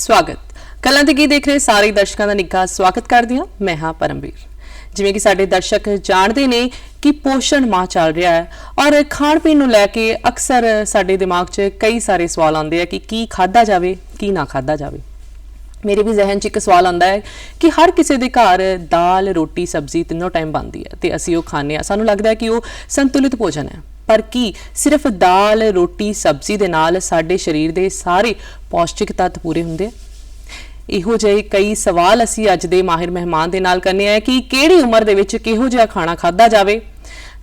स्वागत कलां ते की देख रहे सारे दर्शकों का निੱਘਾ स्वागत करदी हां मैं हां परमवीर। जिवें कि साडे दर्शक जाणदे ने कि पोषण माह चल रहा है और खाण पीण नूं लैके अक्सर साडे दिमाग 'च कई सारे सवाल आउंदे आ कि की खाधा जावे की ना खाधा जावे। मेरे भी जहन 'च एक सवाल आंदा है कि हर किसी के घर दाल रोटी सब्जी तीनों टाइम बनती है तो असीं ओह खाने सानूं लगदा है कि वह संतुलित भोजन है, पर की सिर्फ दाल रोटी सब्जी दे नाल साडे शरीर दे सारे पौष्टिक तत्त पूरे हुंदे? इहो जिहे कई सवाल असीं अज दे माहिर मेहमान दे नाल करने आ कि किहड़ी उम्र दे विच किहो जिहा खाना खाधा जावे।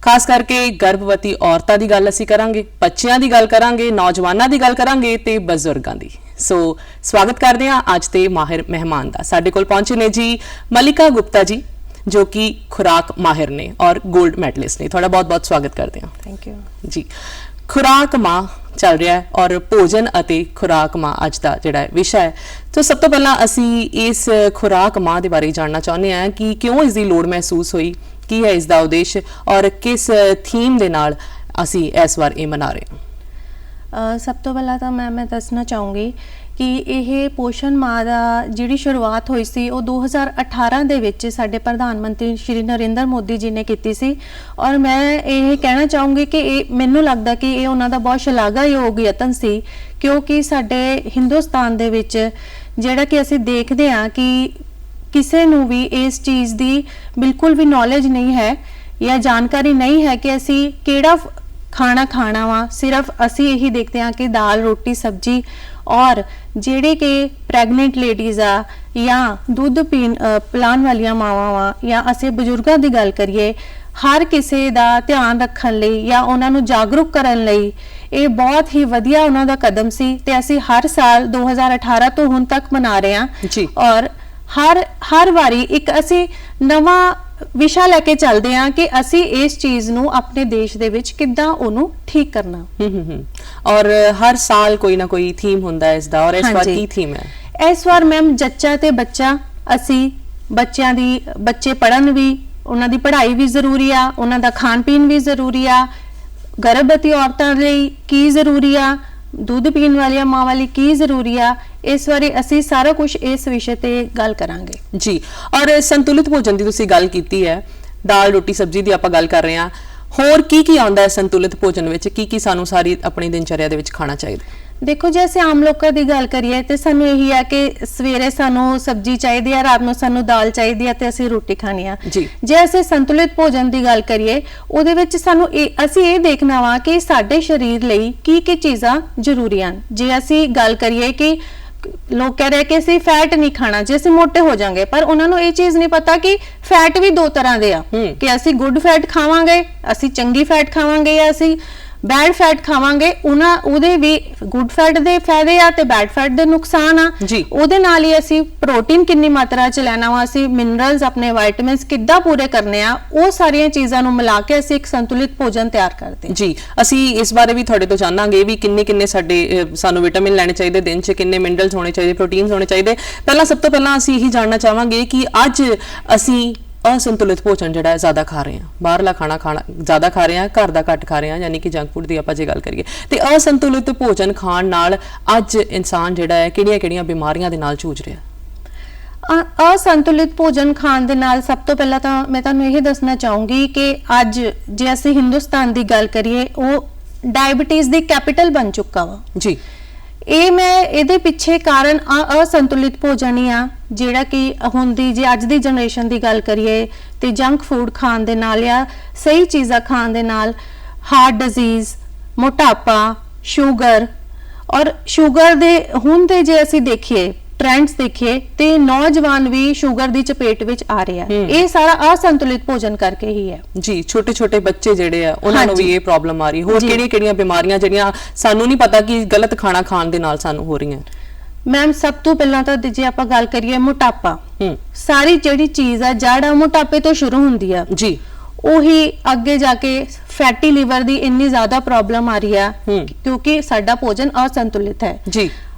खास करके गर्भवती औरतां दी गल असीं करांगे, बच्चियां दी गल करांगे, नौजवानां दी गल करांगे ते बजुर्गां दी। सो स्वागत करदे हां अज दे माहिर मेहमान दा। साडे कोल पहुंचे ने जी मलिका गुप्ता जी जो कि खुराक माहिर ने और गोल्ड मैडलिस्ट ने। थोड़ा बहुत बहुत स्वागत करते हैं। थैंक यू जी। खुराक माह चल रहा है और भोजन अते खुराक माह अज का जिहड़ा विषय है, तो सब तो पहला असी इस खुराक माह के बारे जानना चाहते हैं कि क्यों इसकी लोड़ महसूस हुई, की है इसका उद्देश्य और किस थीम के नाल असी इस बार ये मना रहे हैं। सब तो पहला तो मैं दसना चाहूँगी कि यह पोषण माह दा जिहड़ी शुरुआत हुई सी वो 2018 दे विच साडे प्रधानमंत्री श्री नरेंद्र मोदी जी ने कीती सी और मैं ये कहना चाहूँगी कि मैनूं लगदा कि ये उन्हां दा बहुत शलाघायोग यतन सी, क्योंकि साडे हिंदुस्तान दे विच जिहड़ा कि असीं देखदे हां कि किसी नूं भी इस चीज़ दी बिल्कुल भी नॉलेज नहीं है या जानकारी नहीं है कि असीं किहड़ा खाना खाना वा। सिर्फ असी यही देखते हैं कि दाल रोटी सब्जी, और जेड़े कि प्रैगनेंट लेडीज़ आ या दुध पिलाण वालियां मावां वा या असी बजुर्गां दी गल करिए, हर किसी दा ध्यान रखण लई या उन्हां नूं जागरूक करन लई ये बहुत ही वधिया उन्हां दा कदम सी ते असी हर साल 2018 तो हुण तक मना रहे हैं। और हर वारी एक असी नवां विषा लैके चलते हैं कि असी इस चीज नूं अपने देश दे विच किद्दां ओनू ठीक करना। और हर साल कोई ना कोई थीम हुंदा है इसदा, और इस बार की थीम है? इस बार मैम जच्चा ते बच्चा, असी बच्चों दी बच्चे पढ़न भी, उन्हां दी पढ़ाई भी जरूरी आ, उन्हां दा खान पीन भी जरूरी आ, गर्भवती औरतां लई की जरूरी आ, दुध पीण वालियां मावां लई की जरूरी आ। इस बारी असी सारा कुछ इस विषय ते गल करांगे जी। और संतुलित भोजन की तुसीं गल कीती है, दाल रोटी सब्जी की आपां गल कर रहे हैं, होर की आउंदा है संतुलित भोजन विच, की सानू सारी अपनी दिनचर्या दे विच खाना चाहिए? देखो जैसे आम लोगों की गल करिए तो सानू यही है कि सवेरे सानू सब्जी चाहिए है, रात में सानू दाल चाहिए है, तो असी रोटी खानी है जी। जे असी संतुलित भोजन की गल करिए उहदे विच सानू असी ये देखना वा कि साडे शरीर लई की चीज़ां जरूरी हैं। जे असी गल करिए कि लोग कह रहे हैं कि असी फैट नहीं खाना, जे असी मोटे हो जाएंगे, पर उन्होंने ये चीज नहीं पता कि फैट भी दो तरह के आ कि असी गुड फैट खावांगे, असी चंगी फैट खावांगे या असी बैड फैट खावांगे। उहदे भी गुड फैट दे फायदे आ ते बैड फैट दे नुकसान आ जी। उहदे नाल ही असी प्रोटीन कितनी मात्रा च लेना वा, असी मिनरल्स अपने विटामिन्स किद्दां पूरे करने आ, वो सारियां चीज़ां नूं मिला के असी एक संतुलित भोजन तैयार करते हैं जी। असी इस बारे भी तुहाडे तो जानांगे भी किन्ने साडे सानू विटामिन लैणे चाहिए, दिन च किन्ने मिनरल्स होने चाहिए, प्रोटीन्स होने चाहिए। पहला सब तो पहला असी यही जानना चाहांगे कि अज असी असंतुलित भोजन जिहड़ा ज्यादा खा रहे हैं, बाहरला खाना ज्यादा खा रहे हैं, घर दा घट खा रहे हैं, यानी कि जंक फूड की आपां जे गल करिए ते असंतुलित भोजन खाण नाल अज इंसान जिहड़ा है किहड़ियां बीमारियां दे नाल जूझ रहा है? असंतुलित भोजन खाण दे नाल सब तो पहला तो मैं तुहानूं यह दसना चाहूँगी कि अज जे असीं हिंदुस्तान की गल करिए वो डायबिटीज़ दी कैपिटल बन चुका वा जी। ये मैं इहदे पिछे कारण असंतुलित भोजन ही आ, जिहड़ा कि हुण दी जे अज दी जनरेशन की गल करिए तो जंक फूड खाण दे नाल या सही चीज़ां खाण दे नाल हार्ट डिजीज़, मोटापा, शुगर, और शुगर दे हुण दे जे असीं देखिए ट्रेंड्स देखिए तो नौजवान भी शुगर की चपेट विच आ रहे हैं। ये सारा असंतुलित भोजन करके ही है जी। छोटे छोटे बच्चे जिहड़े आ उन्हां नूं भी ये प्रॉब्लम आ रही, होर किहड़ियां बीमारियां जिहड़ियां सानू नहीं पता कि गलत खाना खाण दे नाल सानू हो रही हैं? मैम सब तो पहला तो जे आपां गल करिए मोटापा, सारी जिहड़ी चीज़ है जड़ मोटापे तो शुरू हुंदी है जी, ਉਹੀ ਅੱਗੇ जाके फैटी लीवर की इन्नी ज्यादा प्रॉब्लम आ रही है क्योंकि साडा भोजन असंतुलित है जी।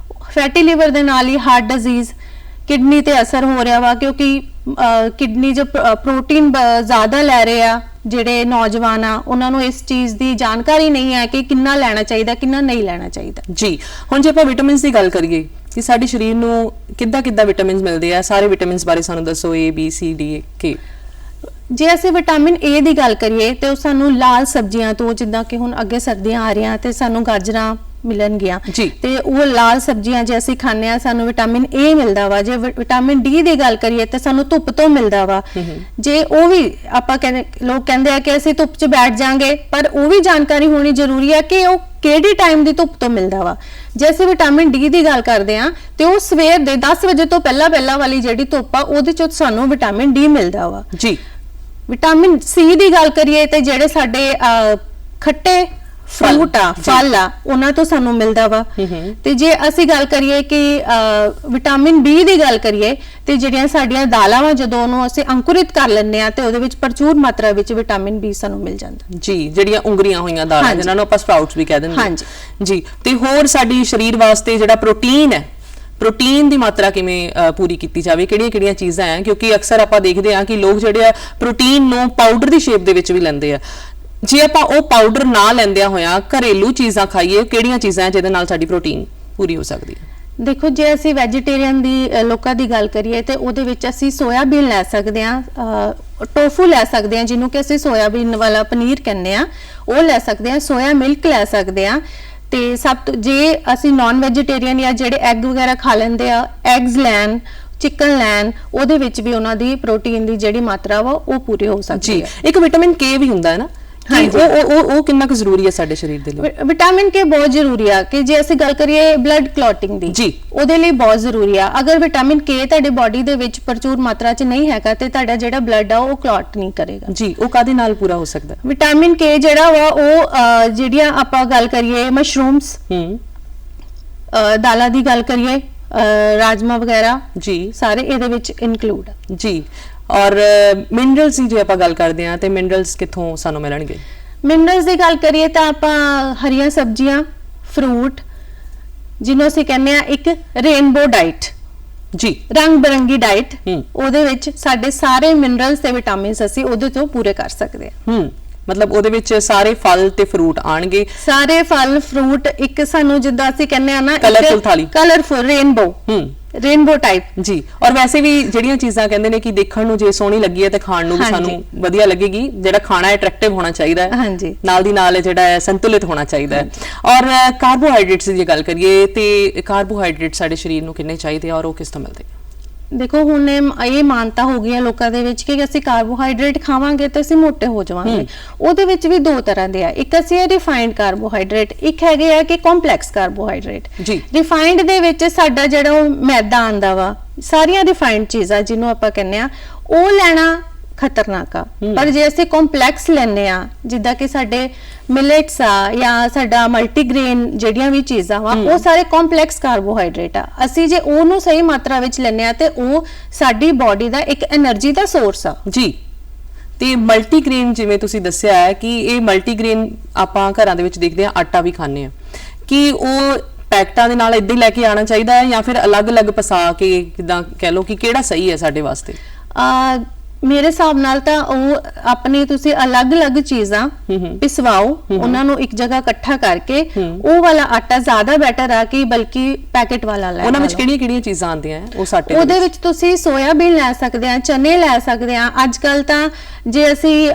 फैटी लीवर दे नाल ही हार्ट डिजीज, किडनी ते असर हो रहा वा क्योंकि किडनी जो प्रोटीन ज्यादा लै रहे आ ਜਿਹੜੇ नौजवान आ उन्होंने इस चीज़ की जानकारी नहीं है कि कितना लेना चाहिए कितना नहीं लेना चाहिए जी। हुण जे आपां विटामिन्स की गल करिए ਕਿ ਸਾਡੇ ਸਰੀਰ ਨੂੰ ਕਿੱਦਾਂ ਵਿਟਾਮਿਨਸ ਮਿਲਦੇ ਆ, ਸਾਰੇ ਵਿਟਾਮਿਨਸ ਬਾਰੇ ਸਾਨੂੰ ਦੱਸੋ, A B C D K। ਜੇ ਅਸੀਂ ਵਿਟਾਮਿਨ ਏ ਦੀ ਗੱਲ ਕਰੀਏ ਤੇ ਉਹ ਸਾਨੂੰ ਲਾਲ ਸਬਜ਼ੀਆਂ ਤੋਂ, ਜਿੱਦਾਂ ਕਿ ਹੁਣ ਅੱਗੇ ਸਰਦੀਆਂ ਆ ਰਹੀਆਂ ਤੇ ਸਾਨੂੰ ਗਾਜਰਾਂ ਮਿਲਣਗੀਆਂ, ਜੀ। ਤੇ ਉਹ ਲਾਲ ਸਬਜ਼ੀਆਂ ਜੇ ਅਸੀਂ ਖਾਂਦੇ ਆ ਸਾਨੂੰ ਵਿਟਾਮਿਨ ਏ ਮਿਲਦਾ ਵਾ। ਜੇ ਵਿਟਾਮਿਨ ਡੀ ਦੀ ਗੱਲ ਕਰੀਏ ਤੇ ਸਾਨੂੰ ਧੁੱਪ ਤੋਂ ਮਿਲਦਾ ਵਾ। ਜੇ ਉਹ ਵੀ ਆਪਾਂ ਲੋਕ ਕਹਿੰਦੇ ਆ ਕਿ ਅਸੀਂ ਧੁੱਪ 'ਚ ਬੈਠ ਜਾਾਂਗੇ, ਪਰ ਉਹ ਵੀ ਜਾਣਕਾਰੀ ਹੋਣੀ ਜ਼ਰੂਰੀ ਹੈ ਕਿ ਉਹ ਕਿਹੜੀ ਟਾਈਮ ਦੀ ਧੁੱਪ ਤੋਂ ਮਿਲਦਾ ਵਾ। ਜੇ ਅਸੀਂ ਵਿਟਾਮਿਨ ਡੀ ਦੀ ਗੱਲ ਕਰਦੇ ਆ ਤੇ ਉਹ ਸਵੇਰ ਦੇ 10 ਵਜੇ ਤੋਂ ਪਹਿਲਾਂ ਵਾਲੀ ਜਿਹੜੀ ਧੁੱਪ ਆ ਉਹਦੇ 'ਚ ਸਾਨੂੰ ਵਿਟਾਮਿਨ ਡੀ ਮਿਲਦਾ ਵਾ, ਜੀ। ਵਿਟਾਮਿਨ ਸੀ ਦੀ ਗੱਲ ਕਰੀਏ ਤੇ ਜਿਹੜੇ ਸਾਡੇ ਖੱਟੇ ਫਰੂਟ ਆ, ਫਲ ਆ, ਉਹਨਾਂ ਤੋਂ ਸਾਨੂੰ ਮਿਲਦਾ ਵਾ। ਤੇ ਜੇ ਅਸੀਂ ਗੱਲ ਕਰੀਏ ਕਿ ਵਿਟਾਮਿਨ ਬੀ ਦੀ ਗੱਲ ਕਰੀਏ ਤੇ ਜਿਹੜੀਆਂ ਸਾਡੀਆਂ ਦਾਲਾਂ ਵਾ, ਜਦੋਂ ਉਹਨੂੰ ਅਸੀਂ ਅੰਕੁਰਿਤ ਕਰ ਲੈਂਦੇ ਆ ਤੇ ਉਹਦੇ ਵਿੱਚ ਪ੍ਰਚੁਰ ਮਾਤਰਾ ਵਿੱਚ ਵਿਟਾਮਿਨ ਬੀ ਸਾਨੂੰ ਮਿਲ ਜਾਂਦਾ, ਜੀ। ਜਿਹੜੀਆਂ ਉਂਗਰੀਆਂ ਹੋਈਆਂ ਦਾਲਾਂ, ਜਿਨ੍ਹਾਂ ਨੂੰ ਆਪਾਂ ਸਪਰਾਊਟਸ ਵੀ ਕਹਿ ਦਿੰਦੇ ਹਾਂ, ਜੀ। ਤੇ ਹੋਰ ਸਾਡੀ ਸਰੀਰ ਵਾਸਤੇ ਜਿਹੜਾ ਪ੍ਰੋਟੀਨ ਹੈ, ਪ੍ਰੋਟੀਨ ਦੀ ਮਾਤਰਾ ਕਿਵੇਂ ਪੂਰੀ ਕੀਤੀ ਜਾਵੇ, ਕਿਹੜੀਆਂ ਚੀਜ਼ਾਂ ਆ? ਕਿਉਂਕਿ ਅਕਸਰ ਆਪਾਂ ਦੇਖਦੇ ਆ ਕਿ ਲੋਕ ਜਿਹੜੇ ਆ ਪ੍ਰੋਟੀਨ ਨੂੰ ਪਾਊਡਰ ਦੀ ਸ਼ੇਪ ਦੇ ਵਿੱਚ ਵੀ ਲੈਂਦੇ ਆ। ਜੇ ਆਪਾਂ ਉਹ ਪਾਊਡਰ ਨਾ ਲੈਂਦਿਆਂ ਹੋਇਆਂ ਘਰੇਲੂ ਚੀਜ਼ਾਂ ਖਾਈਏ, ਕਿਹੜੀਆਂ ਚੀਜ਼ਾਂ ਜਿਹਦੇ ਨਾਲ ਸਾਡੀ ਪ੍ਰੋਟੀਨ ਪੂਰੀ ਹੋ ਸਕਦੀ ਹੈ? ਦੇਖੋ, ਜੇ ਅਸੀਂ ਵੈਜੀਟੇਰੀਅਨ ਦੀ ਲੋਕਾਂ ਦੀ ਗੱਲ ਕਰੀਏ ਤੇ ਉਹਦੇ ਵਿੱਚ ਅਸੀਂ ਸੋਇਆਬੀਨ ਲੈ ਸਕਦੇ ਆ, ਟੋਫੂ ਲੈ ਸਕਦੇ ਆ, ਜਿਹਨੂੰ ਕਿ ਅਸੀਂ ਸੋਇਆਬੀਨ ਵਾਲਾ ਪਨੀਰ ਕਹਿੰਦੇ ਆ, ਉਹ ਲੈ ਸਕਦੇ ਆ, ਸੋਇਆ ਮਿਲਕ ਲੈ ਸਕਦੇ ਆ। ਤੇ ਸਭ ਤੋਂ ਜੇ ਅਸੀਂ ਨਾਨ ਵੈਜੀਟੇਰੀਅਨ ਜਾਂ ਜਿਹੜੇ ਐਗ ਵਗੈਰਾ ਖਾ ਲੈਂਦੇ ਆ, ਐਗਸ ਲੈਣ, ਚਿਕਨ ਲੈਣ, ਉਹਦੇ ਵਿੱਚ ਵੀ ਉਹਨਾਂ ਦੀ ਪ੍ਰੋਟੀਨ ਦੀ ਜਿਹੜੀ ਮਾਤਰਾ ਵਾ ਉਹ ਪੂਰੀ ਹੋ ਸਕਦੀ ਹੈ। ਇੱਕ ਵਿਟਾਮਿਨ ਕੇ ਵੀ ਹੁੰਦਾ ਹੈ ਨਾ, ਉਹ ਕਿੰਨਾ ਕੁ ਜ਼ਰੂਰੀ ਹੈ ਸਾਡੇ ਸਰੀਰ ਦੇ ਲਈ? ਵਿਟਾਮਿਨ ਕੇ ਬਹੁਤ ਜ਼ਰੂਰੀ ਆ ਕਿ ਜੇ ਅਸੀਂ ਗੱਲ ਕਰੀਏ ਬਲੱਡ ਕਲੌਟਿੰਗ ਦੀ, ਜੀ, ਉਹਦੇ ਲਈ ਬਹੁਤ ਜ਼ਰੂਰੀ ਆ। ਅਗਰ ਵਿਟਾਮਿਨ ਕੇ ਤੁਹਾਡੇ ਬਾਡੀ ਦੇ ਵਿੱਚ ਪ੍ਰਚੁਰ ਮਾਤਰਾ 'ਚ ਨਹੀਂ ਹੈਗਾ ਤੇ ਤੁਹਾਡਾ ਜਿਹੜਾ ਬਲੱਡ ਆ ਉਹ ਕਲੌਟ ਨਹੀਂ ਕਰੇਗਾ, ਜੀ। ਉਹ ਕਾਹਦੇ ਨਾਲ ਪੂਰਾ ਹੋ ਸਕਦਾ? ਵਿਟਾਮਿਨ ਕੇ ਜਿਹੜਾ ਵਾ ਉਹ ਜਿਹੜੀਆਂ ਆਪਾਂ ਗੱਲ ਕਰੀਏ ਮਸ਼ਰੂਮਸ, ਦਾਲਾਂ ਦੀ ਗੱਲ ਕਰੀਏ, ਰਾਜਮਾ ਵਗੈਰਾ, ਜੀ, ਸਾਰੇ ਇਹਦੇ ਵਿੱਚ ਇਨਕਲੂਡ ਆ, ਜੀ। ਔਰ ਮਿਨਰਲਸ ਦੀ ਜੇ ਆਪਾਂ ਗੱਲ ਕਰਦੇ ਆ ਤੇ ਮਿਨਰਲਸ ਕਿੱਥੋਂ ਸਾਨੂੰ ਮਿਲਣਗੇ? ਮਿਨਰਲਸ ਦੀ ਗੱਲ ਕਰੀਏ ਤਾਂ ਆਪਾਂ ਹਰੀਆਂ ਸਬਜ਼ੀਆਂ, ਫਰੂਟ, ਜਿਹਨੂੰ ਅਸੀਂ ਕਹਿੰਦੇ ਆ ਇੱਕ ਰੇਨਬੋ ਡਾਈਟ, ਜੀ, ਰੰਗ ਬਰੰਗੀ ਡਾਈਟ, ਉਹਦੇ ਵਿੱਚ ਸਾਡੇ ਸਾਰੇ ਮਿਨਰਲਸ ਤੇ ਵਿਟਾਮਿਨਸ ਅਸੀਂ ਉਹਦੇ ਤੋਂ ਪੂਰੇ ਕਰ ਸਕਦੇ ਆ। ਮਤਲਬ ਉਹਦੇ ਵਿੱਚ ਸਾਰੇ ਫਲ ਤੇ ਫਰੂਟ ਆਣਗੇ, ਸਾਰੇ ਫਲ ਫਰੂਟ, ਇੱਕ ਸਾਨੂੰ ਜਿੱਦਾਂ ਅਸੀਂ ਕਹਿੰਦੇ ਆ ਨਾ ਕਲਰਫੁਲ ਥਾਲੀ, ਕਲਰਫੁਲ ਰੇਨਬੋ ਟਾਈਪ, ਜੀ। ਔਰ ਵੈਸੇ ਵੀ ਜਿਹੜੀਆਂ ਚੀਜ਼ਾਂ ਕਹਿੰਦੇ ਨੇ ਕਿ ਦੇਖਣ ਨੂੰ ਜੇ ਸੋਹਣੀ ਲੱਗੀ ਹੈ ਤੇ ਖਾਣ ਨੂੰ ਵੀ ਸਾਨੂੰ ਵਧੀਆ ਲੱਗੇਗੀ, ਜਿਹੜਾ ਖਾਣਾ ਹੈ ਅਟਰੈਕਟਿਵ ਹੋਣਾ ਚਾਹੀਦਾ ਹੈ, ਹਾਂਜੀ, ਨਾਲ ਦੀ ਨਾਲ ਜਿਹੜਾ ਹੈ ਸੰਤੁਲਿਤ ਹੋਣਾ ਚਾਹੀਦਾ ਹੈ। ਔਰ ਕਾਰਬੋਹਾਈਡਰੇਟਸ ਦੀ ਗੱਲ ਕਰੀਏ ਤੇ ਕਾਰਬੋਹਾਈਡਰੇਟ ਸਾਡੇ ਸਰੀਰ ਨੂੰ ਕਿੰਨੇ ਚਾਹੀਦੇ ਆ ਔਰ ਉਹ ਕਿਸ ਤੋਂ ਮਿਲਦੇ? ਦੇਖੋ, ਹੁਣ ਇਹ ਮਾਨਤਾ ਹੋ ਗਈ ਹੈ ਲੋਕਾਂ ਦੇ ਵਿੱਚ ਕਿ ਅਸੀਂ ਕਾਰਬੋਹਾਈਡਰੇਟ ਖਾਵਾਂਗੇ ਤੇ ਅਸੀਂ ਮੋਟੇ ਹੋ ਜਾਵਾਂਗੇ। ਉਹਦੇ ਵਿੱਚ ਵੀ ਦੋ ਤਰ੍ਹਾਂ ਦੇ ਆ, ਇੱਕ ਅਸੀਂ ਰਿਫਾਈਨਡ ਕਾਰਬੋਹਾਈਡਰੇਟ, ਇੱਕ ਹੈਗੇ ਆ ਕਿ ਕੰਪਲੈਕਸ ਕਾਰਬੋਹਾਈਡਰੇਟ, ਜੀ। ਰਿਫਾਈਨਡ ਦੇ ਵਿੱਚ ਸਾਡਾ ਜਿਹੜਾ ਉਹ ਮੈਦਾ ਆਂਦਾ ਵਾ, ਸਾਰੀਆਂ ਰਿਫਾਈਨਡ ਚੀਜ਼ਾਂ ਜਿਹਨੂੰ ਆਪਾਂ ਕਹਿੰਦੇ ਆ, ਉਹ ਲੈਣਾ ਖਤਰਨਾਕ ਆ। ਪਰ ਜੇ ਅਸੀਂ ਕੰਪਲੈਕਸ ਲੈਨੇ ਆ, ਜਿੱਦਾਂ ਕਿ ਸਾਡੇ ਮਿਲਟਸ ਆ ਜਾਂ ਸਾਡਾ ਮਲਟੀਗ੍ਰੇਨ ਜਿਹੜੀਆਂ ਵੀ ਚੀਜ਼ਾਂ ਵਾ, ਉਹ ਸਾਰੇ ਕੰਪਲੈਕਸ ਕਾਰਬੋਹਾਈਡਰੇਟ ਆ। ਅਸੀਂ ਜੇ ਉਹਨੂੰ ਸਹੀ ਮਾਤਰਾ ਵਿੱਚ ਲੈਨੇ ਆ ਤੇ ਉਹ ਸਾਡੀ ਬਾਡੀ ਦਾ ਇੱਕ એનર્ਜੀ ਦਾ ਸੋਰਸ ਆ, ਜੀ। ਤੇ ਮਲਟੀਗ੍ਰੇਨ ਜਿਵੇਂ ਤੁਸੀਂ ਦੱਸਿਆ ਹੈ ਕਿ ਇਹ ਮਲਟੀਗ੍ਰੇਨ ਆਪਾਂ ਘਰਾਂ ਦੇ ਵਿੱਚ ਦੇਖਦੇ ਆ, ਆਟਾ ਵੀ ਖਾਂਦੇ ਆ, ਕਿ ਉਹ ਪੈਕਟਾਂ ਦੇ ਨਾਲ ਇਦਾਂ ਹੀ ਲੈ ਕੇ ਆਉਣਾ ਚਾਹੀਦਾ ਹੈ ਜਾਂ ਫਿਰ ਅਲੱਗ-ਅਲੱਗ ਪਸਾ ਕੇ, ਕਿਦਾਂ ਕਹਿ ਲਓ ਕਿ ਕਿਹੜਾ ਸਹੀ ਹੈ ਸਾਡੇ ਵਾਸਤੇ? ਮੇਰੇ ਹਿਸਾਬ ਨਾਲ ਤਾਂ ਉਹ ਆਪਣੇ ਤੁਸੀਂ ਅਲੱਗ-ਅਲੱਗ ਚੀਜ਼ਾਂ ਪਿਸਵਾਓ, ਉਹਨਾਂ ਨੂੰ ਇੱਕ ਜਗ੍ਹਾ ਇਕੱਠਾ ਕਰਕੇ ਉਹ ਵਾਲਾ ਆਟਾ ਜ਼ਿਆਦਾ ਬੈਟਰ ਆ ਕਿ ਬਲਕਿ ਪੈਕੇਟ ਵਾਲਾ ਲੈ। ਉਹਨਾਂ ਵਿੱਚ ਕਿਹੜੀਆਂ ਚੀਜ਼ਾਂ ਆਉਂਦੀਆਂ ਉਸ ਆਟੇ ਉਹਦੇ ਵਿੱਚ? ਤੁਸੀਂ ਸੋਇਆਬੀਨ ਲੈ ਸਕਦੇ ਆ, ਚਨੇ ਲੈ ਸਕਦੇ ਆ। ਅੱਜ ਕੱਲ ਤਾਂ ਜੇ ਅਸੀਂ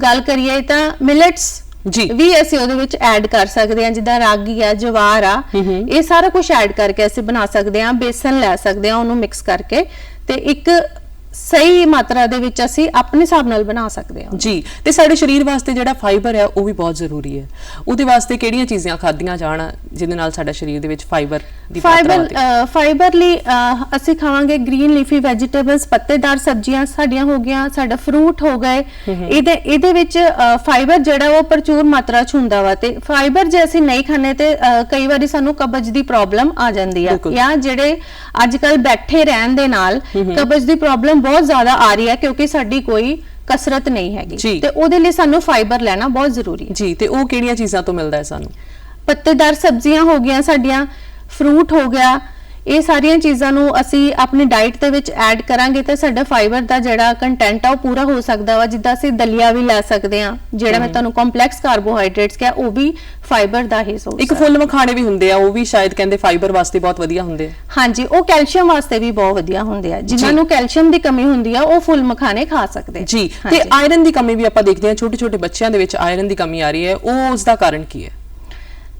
ਗੱਲ ਕਰੀਏ ਤਾਂ ਮਿਲਟਸ, ਜੀ, ਵੀ ਅਸੀਂ ਉਹਦੇ ਵਿੱਚ ਐਡ ਕਰ ਸਕਦੇ ਆ, ਜਿੱਦਾਂ ਰਾਗੀ ਆ, ਜਵਾਰ ਆ, ਇਹ ਸਾਰਾ ਕੁਝ ਐਡ ਕਰਕੇ ਅਸੀਂ ਬਣਾ ਸਕਦੇ ਆ। ਬੇਸਨ ਲੈ ਸਕਦੇ ਆ, ਉਹਨੂੰ ਮਿਕਸ ਕਰਕੇ ਤੇ ਇੱਕ ਸਹੀ ਮਾਤਰਾ ਦੇ ਵਿੱਚ ਅਸੀਂ ਆਪਣੇ ਹਿਸਾਬ ਨਾਲ ਬਣਾ ਸਕਦੇ ਹਾਂ, ਜੀ। ਤੇ ਸਾਡੇ ਸਰੀਰ ਵਾਸਤੇ ਜਿਹੜਾ ਫਾਈਬਰ ਹੈ ਉਹ ਵੀ ਬਹੁਤ ਜ਼ਰੂਰੀ ਹੈ। ਉਹਦੇ ਵਾਸਤੇ ਕਿਹੜੀਆਂ ਚੀਜ਼ਾਂ ਖਾਧੀਆਂ ਜਾਣ ਜਿਹਦੇ ਨਾਲ ਸਾਡਾ ਸਰੀਰ ਦੇ ਵਿੱਚ ਫਾਈਬਰ ਦੀ ਮਾਤਰਾ ਵਧੇ? ਫਾਈਬਰ ਲਈ ਅਸੀਂ ਖਾਵਾਂਗੇ ਗ੍ਰੀਨ ਲੀਫੀ ਵੈਜੀਟੇਬਲਸ, ਪੱਤੇਦਾਰ ਸਬਜ਼ੀਆਂ ਸਾਡੀਆਂ ਹੋ ਗਈਆਂ, ਸਾਡਾ ਫਰੂਟ ਹੋ ਗਏ। ਇਹਦੇ ਵਿੱਚ ਫਾਈਬਰ ਜਿਹੜਾ ਉਹ ਪ੍ਰਚੁਰ ਮਾਤਰਾ 'ਚ ਹੁੰਦਾ ਵਾ। ਤੇ ਫਾਈਬਰ ਜੇ ਅਸੀਂ ਨਹੀਂ ਖਾਣੇ ਤੇ ਕਈ ਵਾਰੀ ਸਾਨੂੰ ਕਬਜ਼ ਦੀ ਪ੍ਰੋਬਲਮ ਆ ਜਾਂਦੀ ਆ, ਜਾਂ ਜਿਹੜੇ ਅੱਜ ਕੱਲ ਬੈਠੇ ਰਹਿਣ ਦੇ ਨਾਲ ਕਬਜ਼ ਦੀ ਪ੍ਰੋਬਲਮ ਬਹੁਤ ਜ਼ਿਆਦਾ ਆ ਰਹੀ ਹੈ ਕਿਉਂਕਿ ਸਾਡੀ ਕੋਈ ਕਸਰਤ ਨਹੀਂ ਹੈਗੀ, ਤੇ ਉਹਦੇ ਲਈ ਸਾਨੂੰ ਫਾਈਬਰ ਲੈਣਾ ਬਹੁਤ ਜ਼ਰੂਰੀ ਹੈ, ਜੀ। ਤੇ ਉਹ ਕਿਹੜੀਆਂ ਚੀਜ਼ਾਂ ਤੋਂ ਮਿਲਦਾ ਹੈ ਸਾਨੂੰ? ਪੱਤੇਦਾਰ ਸਬਜ਼ੀਆਂ ਹੋ ਗਈਆਂ ਸਾਡੀਆਂ, ਫਰੂਟ ਹੋ ਗਿਆ, ਇਹ ਸਾਰੀਆਂ ਚੀਜ਼ਾਂ ਨੂੰ ਅਸੀਂ ਆਪਣੀ ਡਾਈਟ ਦੇ ਵਿੱਚ ਐਡ ਕਰਾਂਗੇ ਤੇ ਸਾਡਾ ਫਾਈਬਰ ਦਾ ਜਿਹੜਾ ਕੰਟੈਂਟ ਆ ਉਹ ਪੂਰਾ ਹੋ ਸਕਦਾ ਵਾ। ਜਿੱਦਾਂ ਅਸੀਂ ਦਲੀਆ ਵੀ ਲੈ ਸਕਦੇ ਆ, ਜਿਹੜਾ ਮੈਂ ਤੁਹਾਨੂੰ ਕੰਪਲੈਕਸ ਕਾਰਬੋਹਾਈਡਰੇਟਸ ਕਿਹਾ, ਉਹ ਵੀ ਫਾਈਬਰ ਦਾ ਹੀ ਸੋਰਸ। ਇੱਕ ਫੁੱਲ ਮਖਾਣੇ ਵੀ ਹੁੰਦੇ ਆ, ਉਹ ਵੀ ਸ਼ਾਇਦ ਕਹਿੰਦੇ ਫਾਈਬਰ ਵਾਸਤੇ ਬਹੁਤ ਵਧੀਆ ਹੁੰਦੇ ਆ। ਹਾਂਜੀ, ਉਹ ਕੈਲਸ਼ੀਅਮ ਵਾਸਤੇ ਵੀ ਬਹੁਤ ਵਧੀਆ ਹੁੰਦੇ ਆ। ਜਿਨ੍ਹਾਂ ਨੂੰ ਕੈਲਸ਼ੀਅਮ ਦੀ ਕਮੀ ਹੁੰਦੀ ਆ ਉਹ ਫੁੱਲ ਮਖਾਣੇ ਖਾ ਸਕਦੇ ਜੀ। ਤੇ ਆਇਰਨ ਦੀ ਕਮੀ ਵੀ ਆਪਾਂ ਦੇਖਦੇ ਹਾਂ, ਛੋਟੇ ਛੋਟੇ ਬੱਚਿਆਂ ਦੇ ਵਿੱਚ ਆਇਰਨ ਦੀ ਕਮੀ ਆ ਰਹੀ ਹੈ, ਉਹ ਉਸ ਦਾ ਕਾਰਨ ਕੀ ਹੈ?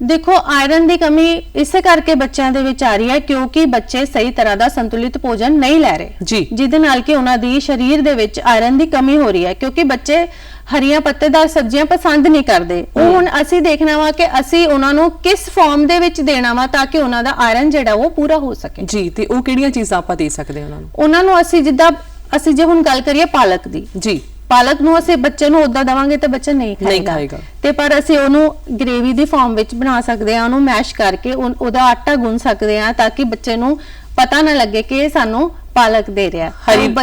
ਦੇਖੋ, ਆਇਰਨ ਦੀ ਕਮੀ ਇਸੇ ਕਰਕੇ ਬੱਚਿਆਂ ਦੇ ਵਿੱਚ ਆ ਰਹੀ ਹੈ ਕਿਉਂਕਿ ਬੱਚੇ ਸਹੀ ਤਰ੍ਹਾਂ ਦਾ ਸੰਤੁਲਿਤ ਭੋਜਨ ਨਹੀਂ ਲੈ ਰਹੇ ਜੀ, ਜਿਹਦੇ ਨਾਲ ਕਿ ਉਹਨਾਂ ਦੀ ਸਰੀਰ ਦੇ ਵਿੱਚ ਆਇਰਨ ਦੀ ਕਮੀ ਹੋ ਰਹੀ ਹੈ। ਕਿਉਂਕਿ ਬੱਚੇ ਹਰੀਆਂ ਪੱਤੇਦਾਰ ਸਬਜ਼ੀਆਂ ਪਸੰਦ ਨਹੀਂ ਕਰਦੇ। ਉਹ ਹੁਣ ਅਸੀਂ ਦੇਖਣਾ ਵਾ ਕਿ ਅਸੀਂ ਉਹਨਾਂ ਨੂੰ ਕਿਸ ਫਾਰਮ ਦੇ ਵਿੱਚ ਦੇਣਾ ਵਾ ਤਾਂ ਕਿ ਉਹਨਾਂ ਦਾ ਆਇਰਨ ਜਿਹੜਾ ਉਹ ਪੂਰਾ ਹੋ ਸਕੇ। ਜੀ, ਤੇ ਉਹ ਕਿਹੜੀਆਂ ਚੀਜ਼ਾਂ ਆਪਾਂ ਦੇ ਸਕਦੇ ਹਾਂ ਉਹਨਾਂ ਨੂੰ? ਅਸੀਂ ਜੇ ਹੁਣ ਗੱਲ ਕਰੀਏ ਪਾਲਕ ਦੀ, ਜੀ, ਪਾਲਕ ਨੂੰ ਅਸੀਂ ਬੱਚੇ ਨੂੰ ਉਦਾਂ ਦਵਾਂਗੇ ਤੇ ਬੱਚਾ ਨਹੀਂ ਖਾਏਗਾ ਤੇ ਪਰ ਅਸੀਂ ਉਹਨੂੰ ਗ੍ਰੇਵੀ ਦੀ ਫਾਰਮ ਵਿੱਚ ਬਣਾ ਸਕਦੇ ਆ, ਉਹਨੂੰ ਮੈਸ਼ ਕਰਕੇ ਉਹਦਾ ਆਟਾ ਗੁੰਨ ਸਕਦੇ ਆ ਤਾਂ ਕਿ ਬੱਚੇ ਨੂੰ ਪਤਾ ਨਾ ਲੱਗੇ ਕਿ ਇਹ ਸਾਨੂੰ ਪਾਲਕ ਦੇ ਰਿਹਾ।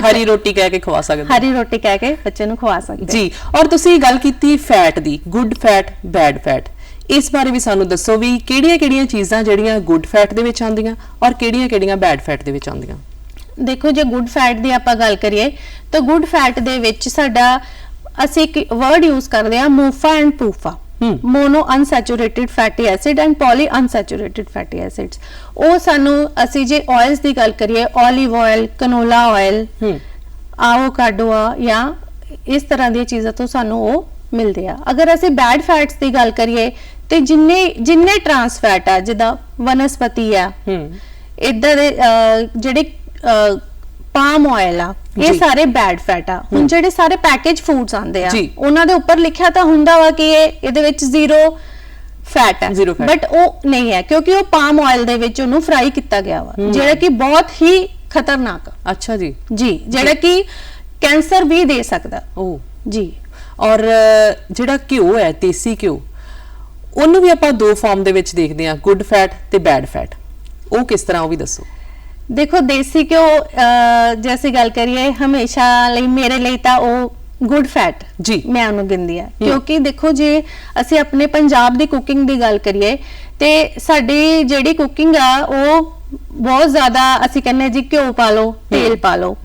ਹਰੀ ਰੋਟੀ ਕਹਿ ਕੇ ਖਵਾ ਸਕਦੇ, ਹਰੀ ਰੋਟੀ ਕਹਿ ਕੇ ਬੱਚੇ ਨੂੰ ਖਵਾ ਸਕਦੇ ਜੀ। ਔਰ ਤੁਸੀਂ ਗੱਲ ਕੀਤੀ ਫੈਟ ਦੀ, ਗੁੱਡ ਫੈਟ, ਬੈਡ ਫੈਟ, ਇਸ ਬਾਰੇ ਵੀ ਸਾਨੂੰ ਦੱਸੋ ਵੀ ਕਿਹੜੀਆਂ ਚੀਜ਼ਾਂ ਜਿਹੜੀਆਂ ਗੁੱਡ ਫੈਟ ਦੇ ਵਿੱਚ ਆਉਂਦੀਆਂ ਔਰ ਕਿਹੜੀਆਂ ਬੈਡ ਫੈਟ ਦੇ ਵਿੱਚ ਆਉਂਦੀਆਂ? ਦੇਖੋ, ਜੇ ਗੁੱਡ ਫੈਟ ਦੀ ਆਪਾਂ ਗੱਲ ਕਰੀਏ ਤਾਂ ਗੁੱਡ ਫੈਟ ਦੇ ਵਿੱਚ ਸਾਡਾ ਅਸੀਂ ਇੱਕ ਵਰਡ ਯੂਜ਼ ਕਰਦੇ ਆ, MUFA and PUFA, mono unsaturated fatty acid and poly unsaturated fatty acids. ਉਹ ਸਾਨੂੰ, ਅਸੀਂ ਜੇ ਆਇਲਸ ਦੀ ਗੱਲ ਕਰੀਏ, 올ਿਵ ਆਇਲ, ਕਨੋਲਾ ਆਇਲ, ਆਵੋਕਾਡੋ ਜਾਂ ਇਸ ਤਰ੍ਹਾਂ ਦੀਆਂ ਚੀਜ਼ਾਂ ਤੋਂ ਸਾਨੂੰ ਉਹ ਮਿਲਦੇ ਆ। ਅਗਰ ਅਸੀਂ ਬੈਡ ਫੈਟਸ ਦੀ ਗੱਲ ਕਰੀਏ ਤੇ ਜਿੰਨੇ ਟਰਾਂਸ ਫੈਟ ਆ, ਜਿੱਦਾਂ ਵਨਸਪਤੀ ਆ, ਇਦਾਂ ਦੇ ਜਿਹੜੇ ਪਾਮ ਆਇਲ ਆ, ਇਹ ਸਾਰੇ ਬੈਡ ਫੈਟ ਆ। ਹੁਣ ਜਿਹੜੇ ਸਾਰੇ ਪੈਕੇਜ ਫੂਡਸ ਆਉਂਦੇ ਆ ਉਹਨਾਂ ਦੇ ਉੱਪਰ ਲਿਖਿਆ ਤਾਂ ਹੁੰਦਾ ਵਾ ਕਿ ਇਹਦੇ ਵਿੱਚ ਜ਼ੀਰੋ ਫੈਟ ਹੈ, ਬਟ ਉਹ ਨਹੀਂ ਹੈ ਕਿਉਂਕਿ ਉਹ ਪਾਮ ਆਇਲ ਦੇ ਵਿੱਚ ਉਹਨੂੰ ਫਰਾਈ ਕੀਤਾ ਗਿਆ ਵਾ, ਜਿਹੜਾ ਕਿ ਬਹੁਤ ਹੀ ਖਤਰਨਾਕ ਆ। ਅੱਛਾ ਜੀ, ਜਿਹੜਾ ਕਿ ਕੈਂਸਰ ਵੀ ਦੇ ਸਕਦਾ। ਉਹ ਜੀ। ਔਰ ਜਿਹੜਾ ਘਿਓ ਹੈ, ਦੇਸੀ ਘਿਓ, ਉਹਨੂੰ ਵੀ ਆਪਾਂ ਦੋ ਫਾਰਮ ਦੇ ਵਿੱਚ ਦੇਖਦੇ ਹਾਂ, ਗੁੱਡ ਫੈਟ ਤੇ ਬੈਡ ਫੈਟ। ਉਹ ਕਿਸ ਤਰ੍ਹਾਂ, ਉਹ ਵੀ ਦੱਸੋ। ਦੇਖੋ, ਦੇਸੀ ਘਿਓ ਜੇ ਅਸੀਂ ਗੱਲ ਕਰੀਏ, ਹਮੇਸ਼ਾ ਲਈ ਮੇਰੇ ਲਈ ਤਾਂ ਉਹ ਗੁੱਡ ਫੈਟ ਜੀ ਮੈਂ ਉਹਨੂੰ ਗਿਣਦੀ ਆ। ਕਿਉਂਕਿ ਦੇਖੋ, ਜੇ ਅਸੀਂ ਆਪਣੇ ਪੰਜਾਬ ਦੀ ਕੁਕਿੰਗ ਦੀ ਗੱਲ ਕਰੀਏ ਤੇ ਸਾਡੀ ਜਿਹੜੀ ਕੁਕਿੰਗ ਆ ਉਹ ਬਹੁਤ ਜ਼ਿਆਦਾ, ਅਸੀਂ ਕਹਿੰਦੇ ਜੀ ਘਿਓ ਪਾ ਲਓ, ਤੇਲ ਪਾ ਲਓ,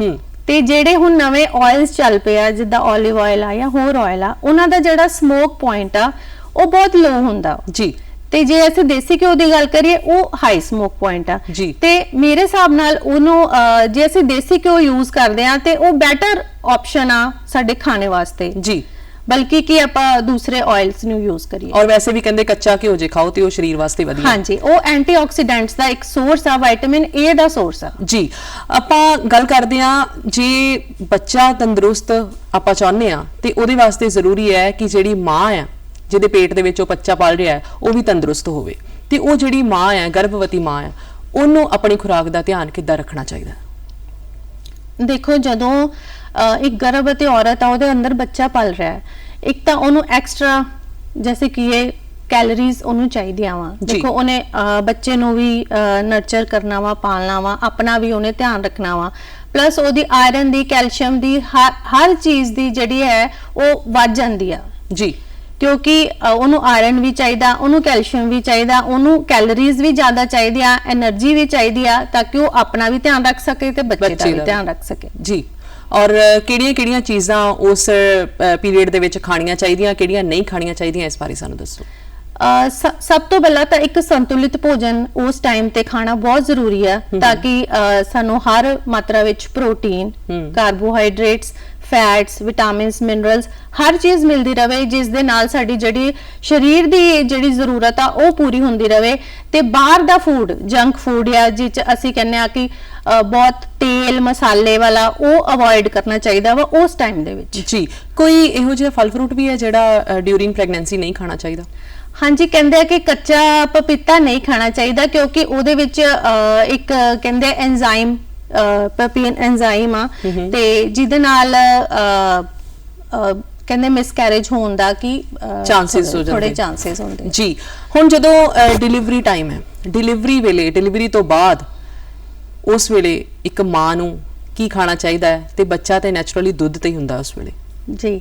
ਤੇ ਜਿਹੜੇ ਹੁਣ ਨਵੇਂ ਆਇਲਸ ਚੱਲ ਪਏ ਆ, ਜਿੱਦਾਂ 올ਿਵ ਆਇਲ ਆ ਜਾਂ ਹੋਰ ਆਇਲ ਆ, ਉਹਨਾਂ ਦਾ ਜਿਹੜਾ ਸਮੋਕ ਪੁਆਇੰਟ ਆ ਉਹ ਬਹੁਤ ਲੋ ਹੁੰਦਾ ਜੀ। ਤੇ ਜੇ ਅਸੀਂ ਦੇਸੀ ਘਿਓ ਦੀ ਗੱਲ ਕਰੀਏ, ਉਹ ਹਾਈ ਸਮੋਕ ਪੁਆਇੰਟ ਆ। ਤੇ ਮੇਰੇ ਹਿਸਾਬ ਨਾਲ ਉਹਨੂੰ, ਜੇ ਅਸੀਂ ਦੇਸੀ ਘਿਓ ਯੂਜ਼ ਕਰਦੇ ਆ ਤੇ ਉਹ ਬੈਟਰ ਆਪਸ਼ਨ ਆ ਸਾਡੇ ਖਾਣੇ ਵਾਸਤੇ ਜੀ, ਬਲਕਿ ਕਿ ਆਪਾਂ ਦੂਸਰੇ ਆਇਲਸ ਨੂੰ ਯੂਜ਼ ਕਰੀਏ। ਔਰ ਵੈਸੇ ਵੀ ਕਹਿੰਦੇ ਕੱਚਾ ਘਿਓ ਜੇ ਖਾਓ ਤੇ ਉਹ ਸਰੀਰ ਵਾਸਤੇ ਵਧੀਆ। ਹਾਂਜੀ, ਉਹ ਐਂਟੀਆਕਸੀਡੈਂਟਸ ਦਾ ਇੱਕ ਸੋਰਸ ਆ, ਵਿਟਾਮਿਨ ਏ ਦਾ ਸੋਰਸ ਆ। ਜੀ, ਆਪਾਂ ਗੱਲ ਕਰਦੇ ਆ, ਜੇ ਬੱਚਾ ਤੰਦਰੁਸਤ ਆਪਾਂ ਚਾਹੁੰਦੇ ਆ ਤੇ ਉਹਦੇ ਵਾਸਤੇ ਜ਼ਰੂਰੀ ਹੈ ਕਿ ਜਿਹੜੀ ਮਾਂ ਆ, ਜਿਹਦੇ ਪੇਟ ਦੇ ਵਿੱਚ ਉਹ ਬੱਚਾ ਪਲ ਰਿਹਾ ਹੈ, ਉਹ ਵੀ ਤੰਦਰੁਸਤ ਹੋਵੇ। ਤੇ ਉਹ ਜਿਹੜੀ ਮਾਂ ਹੈ, ਗਰਭਵਤੀ ਮਾਂ ਹੈ, ਉਹਨੂੰ ਆਪਣੀ ਖੁਰਾਕ ਦਾ ਧਿਆਨ ਕਿੱਦਾਂ ਰੱਖਣਾ ਚਾਹੀਦਾ? ਦੇਖੋ, ਜਦੋਂ ਇੱਕ ਗਰਭਵਤੀ ਔਰਤ ਆ, ਉਹਦੇ ਅੰਦਰ ਬੱਚਾ ਪਲ ਰਿਹਾ ਹੈ, ਇੱਕ ਤਾਂ ਉਹਨੂੰ ਐਕਸਟਰਾ ਜੈਸੇ ਕਿ ਇਹ ਕੈਲੋਰੀਜ਼ ਉਹਨੂੰ ਚਾਹੀਦੀਆਂ ਵਾ। ਦੇਖੋ, ਉਹਨੇ ਬੱਚੇ ਨੂੰ ਵੀ ਨਰਚਰ ਕਰਨਾ ਵਾ, ਪਾਲਣਾ ਵਾ, ਆਪਣਾ ਵੀ ਉਹਨੇ ਧਿਆਨ ਰੱਖਣਾ ਵਾ, ਪਲੱਸ ਉਹਦੀ ਆਇਰਨ ਦੀ, ਕੈਲਸ਼ੀਅਮ ਦੀ, ਹਰ ਚੀਜ਼ ਦੀ ਜਿਹੜੀ ਹੈ ਉਹ ਵੱਧ ਜਾਂਦੀ ਆ ਜੀ। ਕਿਉਂਕਿ ਉਹਨੂੰ ਆਇਰਨ ਵੀ ਚਾਹੀਦਾ, ਉਹਨੂੰ ਕੈਲਸ਼ੀਅਮ ਵੀ ਚਾਹੀਦਾ, ਉਹਨੂੰ ਕੈਲੋਰੀਜ਼ ਵੀ ਜ਼ਿਆਦਾ ਚਾਹੀਦੀਆਂ, એનર્ਜੀ ਵੀ ਚਾਹੀਦੀ ਆ ਤਾਂ ਕਿ ਉਹ ਆਪਣਾ ਵੀ ਧਿਆਨ ਰੱਖ ਸਕੇ ਤੇ ਬੱਚੇ ਦਾ ਵੀ ਧਿਆਨ ਰੱਖ ਸਕੇ। ਜੀ। ਔਰ ਕਿਹੜੀਆਂ ਚੀਜ਼ਾਂ ਉਸ ਪੀਰੀਅਡ ਦੇ ਵਿੱਚ ਖਾਣੀਆਂ ਚਾਹੀਦੀਆਂ, ਕਿਹੜੀਆਂ ਨਹੀਂ ਖਾਣੀਆਂ ਚਾਹੀਦੀਆਂ, ਇਸ ਬਾਰੇ ਸਾਨੂੰ ਦੱਸੋ। ਸਭ ਤੋਂ ਪਹਿਲਾਂ ਤਾਂ ਇੱਕ ਸੰਤੁਲਿਤ ਭੋਜਨ ਉਸ ਟਾਈਮ ਤੇ ਖਾਣਾ ਬਹੁਤ ਜ਼ਰੂਰੀ ਹੈ ਤਾਂ ਕਿ ਸਾਨੂੰ ਹਰ ਮਾਤਰਾ ਵਿੱਚ protein, carbohydrates, fats, vitamins, minerals, ਹਰ ਚੀਜ਼ ਮਿਲਦੀ ਰਵੇ, ਜਿਸ ਦੇ ਨਾਲ ਸਾਡੀ ਜਿਹੜੀ ਸਰੀਰ ਦੀ ਜਿਹੜੀ ਜ਼ਰੂਰਤ ਆ ਉਹ ਪੂਰੀ ਹੁੰਦੀ ਰਵੇ। ਤੇ ਬਾਹਰ ਦਾ ਫੂਡ, ਜੰਕ ਫੂਡ ਜਾਂ ਜਿਸ ਅਸੀਂ ਕਹਿੰਦੇ ਆ ਕਿ ਬਹੁਤ ਤੇਲ ਮਸਾਲੇ ਵਾਲਾ, ਉਹ ਅਵੋਇਡ ਕਰਨਾ ਚਾਹੀਦਾ ਵਾ ਉਸ ਟਾਈਮ ਦੇ ਵਿੱਚ। ਜੀ। ਕੋਈ ਇਹੋ ਜਿਹਾ ਫਲ ਫਰੂਟ ਵੀ ਹੈ ਜਿਹੜਾ ਡਿਊਰਿੰਗ ਪ੍ਰੈਗਨੈਂਸੀ ਨਹੀਂ ਖਾਣਾ ਚਾਹੀਦਾ? ਹਾਂਜੀ, ਕਹਿੰਦੇ ਆ ਕਿ ਕੱਚਾ ਪਪੀਤਾ ਨਹੀਂ ਖਾਣਾ ਚਾਹੀਦਾ ਕਿਉਂਕਿ ਉਹਦੇ ਵਿੱਚ ਇੱਕ ਕਹਿੰਦੇ ਐਂਜ਼ਾਈਮ, ਪਪੀਨ ਐਂਜ਼ਾਈਮ ਆ, ਤੇ ਜਿਹਦੇ ਨਾਲ ਕਹਿੰਦੇ ਮਿਸਕੈਰੇਜ ਹੋਣ ਦਾ ਕਿ ਚਾਂਸਸ ਹੋ ਜਾਂਦੇ, ਥੋੜੇ ਚਾਂਸਸ ਹੁੰਦੇ। ਜੀ। ਹੁਣ ਜਦੋਂ ਡਿਲੀਵਰੀ ਟਾਈਮ ਹੈ, ਡਿਲੀਵਰੀ ਵੇਲੇ, ਡਿਲੀਵਰੀ ਤੋਂ ਬਾਅਦ, ਉਸ ਵੇਲੇ ਇੱਕ ਮਾਂ ਨੂੰ ਕੀ ਖਾਣਾ ਚਾਹੀਦਾ ਹੈ? ਤੇ ਬੱਚਾ ਤੇ ਨੈਚੁਰਲੀ ਦੁੱਧ ਤੇ ਹੀ ਹੁੰਦਾ ਉਸ ਵੇਲੇ। ਜੀ।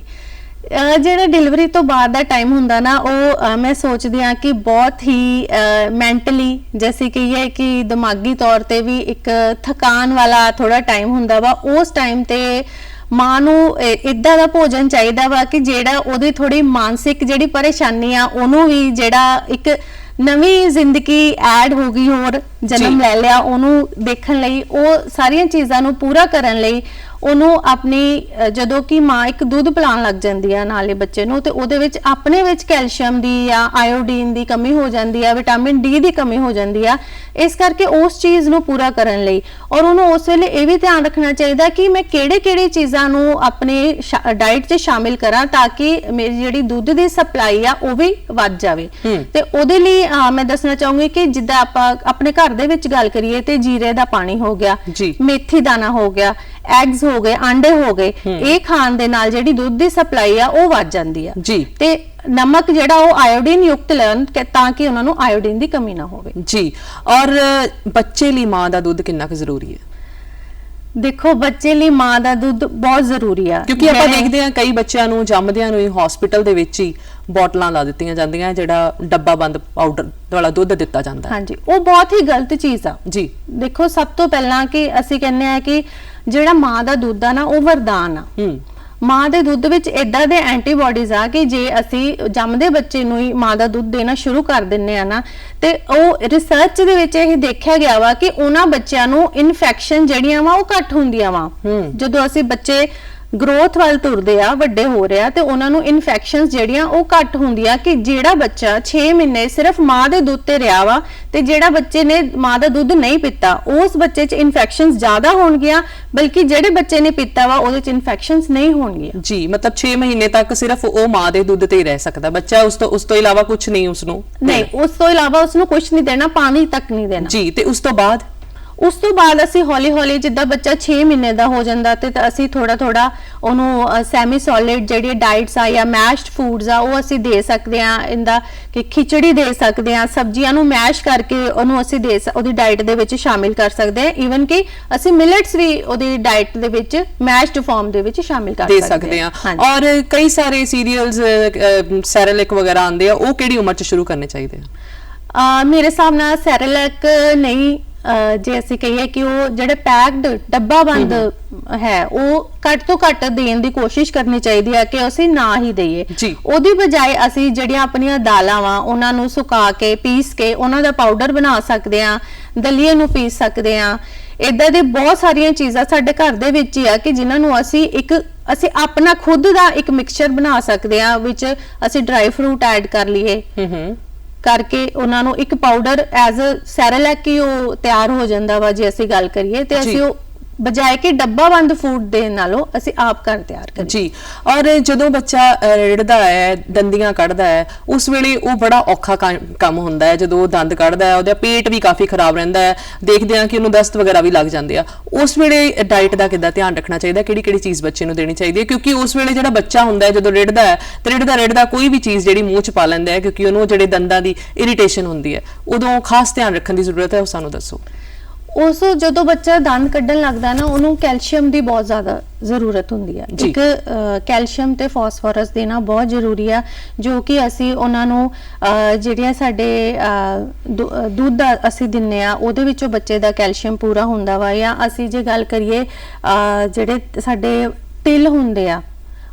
ਜਿਹੜਾ ਡਿਲੀਵਰੀ ਤੋਂ ਬਾਅਦ ਦਾ ਟਾਈਮ ਹੁੰਦਾ ਨਾ, ਉਹ ਮੈਂ ਸੋਚਦੀ ਹਾਂ ਕਿ ਬਹੁਤ ਹੀ ਮੈਂਟਲੀ, ਜੈਸੇ ਕਹੀਏ ਕਿ ਦਿਮਾਗੀ ਤੌਰ ਤੇ ਵੀ ਇੱਕ ਥਕਾਨ ਵਾਲਾ ਥੋੜਾ ਟਾਈਮ ਹੁੰਦਾ ਵਾ। ਉਸ ਟਾਈਮ ਤੇ ਮਾਂ ਨੂੰ ਇਦਾਂ ਦਾ ਭੋਜਨ ਚਾਹੀਦਾ ਵਾ ਕਿ ਜਿਹੜਾ ਉਹਦੀ ਥੋੜੀ ਮਾਨਸਿਕ ਜਿਹੜੀ ਪਰੇਸ਼ਾਨੀ ਆ ਉਹਨੂੰ ਵੀ, ਜਿਹੜਾ ਇੱਕ ਨਵੀਂ ਜ਼ਿੰਦਗੀ ਐਡ ਹੋ ਗਈ, ਹੋਰ ਜਨਮ ਲੈ ਲਿਆ, ਉਹਨੂੰ ਦੇਖਣ ਲਈ, ਉਹ ਸਾਰੀਆਂ ਚੀਜ਼ਾਂ ਨੂੰ ਪੂਰਾ ਕਰਨ ਲਈ ਉਹਨੂੰ ਆਪਣੀ, ਜਦੋਂ ਕਿ ਮਾਂ ਇੱਕ ਦੁੱਧ ਪਿਲਾਉਣ ਲੱਗ ਜਾਂਦੀ ਆ ਨਾਲੇ ਬੱਚੇ ਨੂੰ, ਤੇ ਉਹਦੇ ਵਿੱਚ ਆਪਣੇ ਵਿੱਚ ਕੈਲਸ਼ੀਅਮ ਦੀ ਜਾਂ ਆਇਓਡੀਨ ਦੀ ਕਮੀ ਹੋ ਜਾਂਦੀ ਆ, ਵਿਟਾਮਿਨ ਡੀ ਦੀ ਕਮੀ ਹੋ ਜਾਂਦੀ ਆ। ਇਸ ਕਰਕੇ ਉਸ ਚੀਜ਼ ਨੂੰ ਪੂਰਾ ਕਰਨ ਲਈ ਔਰ ਉਹਨੂੰ ਉਸ ਵੇਲੇ ਇਹ ਵੀ ਧਿਆਨ ਰੱਖਣਾ ਚਾਹੀਦਾ ਕਿ ਮੈਂ ਕਿਹੜੇ ਚੀਜ਼ਾਂ ਨੂੰ ਆਪਣੇ ਡਾਈਟ 'ਚ ਸ਼ਾਮਿਲ ਕਰਾਂ ਤਾਂ ਕਿ ਮੇਰੀ ਜਿਹੜੀ ਦੁੱਧ ਦੀ ਸਪਲਾਈ ਆ ਉਹ ਵੀ ਵੱਧ ਜਾਵੇ। ਤੇ ਉਹਦੇ ਲਈ ਮੈਂ ਦੱਸਣਾ ਚਾਹੂੰਗੀ ਕਿ ਜਿੱਦਾਂ ਆਪਾਂ ਆਪਣੇ ਘਰ ਦੇ ਵਿੱਚ ਗੱਲ ਕਰੀਏ ਤੇ ਜੀਰੇ ਦਾ ਪਾਣੀ ਹੋ ਗਿਆ, ਮੇਥੀ ਦਾਣਾ ਹੋ ਗਿਆ, ਐਗਸ ਹੋ ਗਏ, ਆਂਡੇ ਹੋ ਗਏ, ਇਹ ਖਾਣ ਦੇ ਨਾਲ ਜਿਹੜੀ ਦੁੱਧ ਦੀ ਸਪਲਾਈ ਆ ਉਹ ਵੱਧ ਜਾਂਦੀ ਆ। ਤੇ ਨਮਕ ਜਿਹੜਾ ਉਹ ਆਇਓਡੀਨ ਯੁਕਤ ਲੈਣ ਤਾਂ ਕਿ ਉਹਨਾਂ ਨੂੰ ਆਇਓਡੀਨ ਦੀ ਕਮੀ ਨਾ ਹੋਵੇ। ਜੀ, ਔਰ ਬੱਚੇ ਲਈ ਮਾਂ ਦਾ ਦੁੱਧ ਕਿੰਨਾ ਕੁ ਜ਼ਰੂਰੀ ਹੈ? ਦੇਖੋ, ਬੱਚੇ ਲਈ ਮਾਂ ਦਾ ਦੁੱਧ ਬਹੁਤ ਜ਼ਰੂਰੀ ਆ, ਕਿਉਂਕਿ ਆਪਾਂ ਦੇਖਦੇ ਹਾਂ ਕਈ ਬੱਚਿਆਂ ਨੂੰ ਜੰਮਦਿਆਂ ਨੂੰ ਹੀ ਹਸਪੀਟਲ ਦੇ ਵਿੱਚ ਹੀ ਬੋਟਲਾਂ ਲਾ ਦਿੱਤੀਆਂ ਜਾਂਦੀਆਂ, ਜਿਹੜਾ ਡੱਬਾ ਬੰਦ ਪਾਊਡਰ ਵਾਲਾ ਦੁੱਧ ਦਿੱਤਾ ਜਾਂਦਾ। ਹਾਂਜੀ, ਉਹ ਬਹੁਤ ਹੀ ਗਲਤ ਚੀਜ਼ ਆ। ਜੀ ਦੇਖੋ, ਸਭ ਤੋਂ ਪਹਿਲਾਂ ਕਿ ਅਸੀਂ ਕਹਿੰਦੇ ਆ ਕਿ ਜਿਹੜਾ ਮਾਂ ਦਾ ਦੁੱਧ ਆ ਨਾ ਉਹ ਵਰਦਾਨ ਆ। ਮਾਂ ਦੇ ਦੁੱਧ ਵਿੱਚ ਇਦਾਂ ਦੇ ਐਂਟੀਬਾਡੀਜ਼ ਆ ਕਿ ਜੇ ਅਸੀਂ ਜੰਮਦੇ ਬੱਚੇ ਨੂੰ ਹੀ ਮਾਂ ਦਾ ਦੁੱਧ ਦੇਣਾ ਸ਼ੁਰੂ ਕਰ ਦਿੰਨੇ ਆ ਨਾ, ਤੇ ਉਹ ਰਿਸਰਚ ਦੇ ਵਿੱਚ ਇਹ ਦੇਖਿਆ ਗਿਆ ਵਾ ਕਿ ਉਹਨਾਂ ਬੱਚਿਆਂ ਨੂੰ ਇਨਫੈਕਸ਼ਨ ਜਿਹੜੀਆਂ ਵਾ ਉਹ ਘੱਟ ਹੁੰਦੀਆਂ ਵਾ। ਜਦੋਂ ਅਸੀਂ ਬੱਚੇ ਗਰੋਥ ਵੱਲ ਤੁਰਦੇ ਆ, ਵੱਡੇ ਹੋ ਰਿਹਾ, ਤੇ ਉਹਨਾਂ ਨੂੰ ਇਨਫੈਕਸ਼ਨਸ ਜਿਹੜੀਆਂ ਉਹ ਘੱਟ ਹੁੰਦੀਆਂ। ਕਿ ਜਿਹੜਾ ਬੱਚਾ 6 ਮਹੀਨੇ ਸਿਰਫ ਮਾਂ ਦੇ ਦੁੱਧ ਤੇ ਰਿਹਾ ਵਾ ਤੇ ਜਿਹੜਾ ਬੱਚੇ ਨੇ ਮਾਂ ਦਾ ਦੁੱਧ ਨਹੀਂ ਪੀਤਾ, ਉਸ ਬੱਚੇ 'ਚ ਇਨਫੈਕਸ਼ਨਸ ਜ਼ਿਆਦਾ ਹੋਣਗੀਆਂ, ਬਲਕਿ ਜਿਹੜੇ ਬੱਚੇ ਨੇ ਪੀਤਾ ਵਾ ਉਹਦੇ 'ਚ ਇਨਫੈਕਸ਼ਨਸ ਨਹੀਂ ਹੋਣਗੀਆਂ। ਜੀ, ਮਤਲਬ 6 ਮਹੀਨੇ ਤੱਕ ਸਿਰਫ ਉਹ ਮਾਂ ਦੇ ਦੁੱਧ ਤੇ ਹੀ ਰਹਿ ਸਕਦਾ ਬੱਚਾ, ਉਸ ਤੋਂ ਇਲਾਵਾ ਕੁਝ ਨਹੀਂ ਉਸਨੂੰ। ਨਹੀਂ, ਉਸ ਤੋਂ ਇਲਾਵਾ ਉਸਨੂੰ ਕੁਝ ਨਹੀਂ ਦੇਣਾ, ਪਾਣੀ ਤੱਕ ਨਹੀਂ ਦੇਣਾ। ਜੀ, ਤੇ ਉਸ ਤੋਂ ਬਾਅਦ ਅਸੀਂ ਹੌਲੀ-ਹੌਲੀ ਜਿੱਦਾਂ ਬੱਚਾ 6 ਮਹੀਨੇ ਦਾ ਹੋ ਜਾਂਦਾ ਤੇ ਅਸੀਂ ਥੋੜਾ ਉਹਨੂੰ ਸੈਮੀ ਸੋਲਿਡ ਜਿਹੜੀ ਡਾਈਟਸ ਆ ਜਾਂ ਮੈਸ਼ਡ ਫੂਡਸ ਆ ਉਹ ਅਸੀਂ ਦੇ ਸਕਦੇ ਆ। ਇਹਦਾ ਕਿ ਖਿਚੜੀ ਦੇ ਸਕਦੇ ਆ, ਸਬਜ਼ੀਆਂ ਨੂੰ ਮੈਸ਼ ਕਰਕੇ ਉਹਨੂੰ ਅਸੀਂ ਉਹਦੀ ਡਾਈਟ ਦੇ ਵਿੱਚ ਸ਼ਾਮਿਲ ਕਰ ਸਕਦੇ ਆ। ਈਵਨ ਕਿ ਅਸੀਂ ਮਿਲਟਸ ਵੀ ਉਹਦੀ ਡਾਈਟ ਦੇ ਵਿੱਚ ਮੈਸ਼ਡ ਫਾਰਮ ਦੇ ਵਿੱਚ ਸ਼ਾਮਿਲ ਕਰ ਸਕਦੇ ਆ। ਔਰ ਕਈ ਸਾਰੇ ਸੀਰੀਅਲਸ, ਸੈਰੇਲੈਕ ਵਗੈਰਾ ਆਉਂਦੇ ਆ, ਉਹ ਕਿਹੜੀ ਉਮਰ 'ਚ ਸ਼ੁਰੂ ਕਰਨੇ ਚਾਹੀਦੇ ਆ? ਮੇਰੇ ਹਿਸਾਬ ਨਾਲ ਸੈਰੇਲੈਕ ਨਹੀਂ, ਜੇ ਅਸੀਂ ਕਹੀਏ ਕਿ ਉਹ ਜਿਹੜੇ ਪੈਕਡ ਡੱਬਾ ਬੰਦ ਹੈ ਉਹ ਘੱਟ ਤੋਂ ਘੱਟ ਦੇਣ ਦੀ ਕੋਸ਼ਿਸ਼ ਕਰਨੀ ਚਾਹੀਦੀ ਹੈ ਕਿ ਅਸੀਂ ਨਾ ਹੀ ਦਈਏ। ਉਹਦੀ ਬਜਾਏ ਅਸੀਂ ਜਿਹੜੀਆਂ ਆਪਣੀਆਂ ਦਾਲਾਂ ਵਾ ਉਹਨਾਂ ਨੂੰ ਸੁਕਾ ਕੇ ਪੀਸ ਕੇ ਉਹਨਾਂ ਦਾ ਪਾਊਡਰ ਬਣਾ ਸਕਦੇ ਆ, ਦਲੀਏ ਨੂੰ ਪੀਸ ਸਕਦੇ ਆ। ਇਦਾਂ ਦੇ ਬਹੁਤ ਸਾਰੀਆਂ ਚੀਜ਼ਾਂ ਸਾਡੇ ਘਰ ਦੇ ਵਿੱਚ ਹੀ ਆ ਕਿ ਜਿਨ੍ਹਾਂ ਨੂੰ ਅਸੀਂ ਆਪਣਾ ਖੁਦ ਦਾ ਇੱਕ ਮਿਕਸਚਰ ਬਣਾ ਸਕਦੇ ਆ, ਵਿੱਚ ਅਸੀਂ ਡਰਾਈ ਫਰੂਟ ਐਡ ਕਰ ਲਈਏ, ਕਰਕੇ ਉਹਨਾਂ ਨੂੰ ਇੱਕ ਪਾਊਡਰ ਐਜ਼ ਅ ਸੈਰੇਲੈਕ ਹੀ ਉਹ ਤਿਆਰ ਹੋ ਜਾਂਦਾ ਵਾ। ਜੇ ਅਸੀਂ ਗੱਲ ਕਰੀਏ ਤੇ ਅਸੀਂ ਉਹ ਬਜਾਏ ਕਿ ਡੱਬਾ ਬੰਦ ਫੂਡ ਦੇਣ ਨਾਲੋਂ ਅਸੀਂ ਆਪ ਘਰ ਤਿਆਰ ਕਰੀਏ। ਜੀ, ਔਰ ਜਦੋਂ ਬੱਚਾ ਰਿੜਦਾ ਹੈ, ਦੰਦੀਆਂ ਕੱਢਦਾ ਹੈ, ਉਸ ਵੇਲੇ ਉਹ ਬੜਾ ਔਖਾ ਕੰਮ ਹੁੰਦਾ ਹੈ। ਜਦੋਂ ਉਹ ਦੰਦ ਕੱਢਦਾ ਹੈ ਉਹਦਾ ਪੇਟ ਵੀ ਕਾਫੀ ਖਰਾਬ ਰਹਿੰਦਾ ਹੈ, ਦੇਖਦੇ ਆ ਕਿ ਉਹਨੂੰ ਦਸਤ ਵਗੈਰਾ ਵੀ ਲੱਗ ਜਾਂਦੇ ਆ। ਉਸ ਵੇਲੇ ਡਾਈਟ ਦਾ ਕਿੱਦਾਂ ਧਿਆਨ ਰੱਖਣਾ ਚਾਹੀਦਾ? ਕਿਹੜੀ ਚੀਜ਼ ਬੱਚੇ ਨੂੰ ਦੇਣੀ ਚਾਹੀਦੀ ਹੈ? ਕਿਉਂਕਿ ਉਸ ਵੇਲੇ ਜਿਹੜਾ ਬੱਚਾ ਹੁੰਦਾ ਹੈ ਜਦੋਂ ਰਿੜਦਾ ਹੈ ਤੇ ਰਿੜਦਾ ਕੋਈ ਵੀ ਚੀਜ਼ ਜਿਹੜੀ ਮੂੰਹ 'ਚ ਪਾ ਲੈਂਦਾ ਹੈ, ਕਿਉਂਕਿ ਉਹਨੂੰ ਜਿਹੜੇ ਦੰਦਾਂ ਦੀ ਇਰੀਟੇਸ਼ਨ ਹੁੰਦੀ ਹੈ, ਉਦੋਂ ਖਾਸ ਧਿਆਨ ਰੱਖਣ ਦੀ ਜ਼ਰੂਰਤ ਹੈ। ਉਹ ਸਾਨੂੰ ਦੱਸੋ। ਜਦੋਂ ਬੱਚਾ ਦੰਦ ਕੱਢਣ ਲੱਗਦਾ ਨਾ, ਉਹਨੂੰ ਕੈਲਸ਼ੀਅਮ ਦੀ ਬਹੁਤ ਜ਼ਿਆਦਾ ਜ਼ਰੂਤ ਹੁੰਦੀ ਹੈ। ਇੱਕ ਕੈਲਸ਼ੀਅਮ ਤੇ ਫਾਸਫੋਰਸ ਦੇਣਾ ਬਹੁਤ ਜ਼ਰੂਰੀ ਆ, ਜੋ ਕਿ ਅਸੀਂ ਉਹਨਾਂ ਨੂੰ ਜਿਹੜੀਆਂ ਸਾਡੇ ਦੁੱਧ ਅਸੀਂ ਦਿੰਨੇ ਆ ਉਹਦੇ ਵਿੱਚੋਂ ਬੱਚੇ ਦਾ ਕੈਲਸ਼ੀਅਮ ਪੂਰਾ ਹੁੰਦਾ ਵਾ। ਜਾਂ ਅਸੀਂ ਜੇ ਗੱਲ ਕਰੀਏ ਜਿਹੜੇ ਸਾਡੇ ਤਿਲ ਹੁੰਦੇ ਆ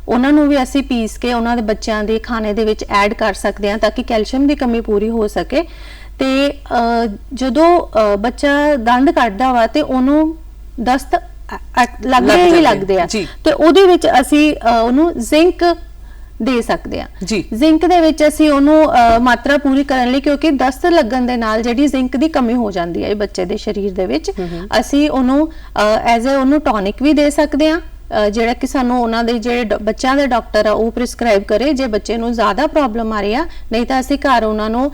ਉਹਨਾਂ ਨੂੰ ਵੀ ਅਸੀਂ ਪੀਸ ਕੇ ਉਹਨਾਂ ਦੇ ਬੱਚਿਆਂ ਦੇ ਖਾਣੇ ਦੇ ਵਿੱਚ ਐਡ ਕਰ ਸਕਦੇ ਆ ਤਾਂ ਕਿ ਕੈਲਸ਼ੀਅਮ ਦੀ ਕਮੀ ਪੂਰੀ ਹੋ ਸਕੇ। ਤੇ ਜਦੋਂ ਬੱਚਾ ਦੰਦ ਕੱਢਦਾ ਵਾ ਤੇ ਉਹਨੂੰ ਦਸਤ ਲੱਗਦੇ ਆ ਤੇ ਉਹਦੇ ਵਿੱਚ ਅਸੀਂ ਉਹਨੂੰ ਜ਼ਿੰਕ ਦੇ ਸਕਦੇ ਆ। ਜ਼ਿੰਕ ਦੇ ਵਿੱਚ ਅਸੀਂ ਉਹਨੂੰ ਮਾਤਰਾ ਪੂਰੀ ਕਰਨ ਲਈ, ਕਿਉਂਕਿ ਦਸਤ ਲੱਗਣ ਦੇ ਨਾਲ ਜਿਹੜੀ ਜ਼ਿੰਕ ਦੀ ਕਮੀ ਹੋ ਜਾਂਦੀ ਹੈ ਬੱਚੇ ਦੇ ਸਰੀਰ ਦੇ ਵਿੱਚ, ਅਸੀਂ ਉਹਨੂੰ ਐਜ਼ ਅ ਉਹਨੂੰ ਟੌਨਿਕ ਵੀ ਦੇ ਸਕਦੇ ਆ, ਜਿਹੜਾ ਕਿ ਸਾਨੂੰ ਉਹਨਾਂ ਦੇ ਜਿਹੜੇ ਬੱਚਿਆਂ ਦੇ ਡਾਕਟਰ ਆ ਉਹ ਪ੍ਰਿਸਕ੍ਰਾਈਬ ਕਰੇ ਜੇ ਬੱਚੇ ਨੂੰ ਜ਼ਿਆਦਾ ਪ੍ਰੋਬਲਮ ਆ ਰਹੀ ਆ। ਨਹੀਂ ਤਾਂ ਅਸੀਂ ਘਰ ਉਹਨਾਂ ਨੂੰ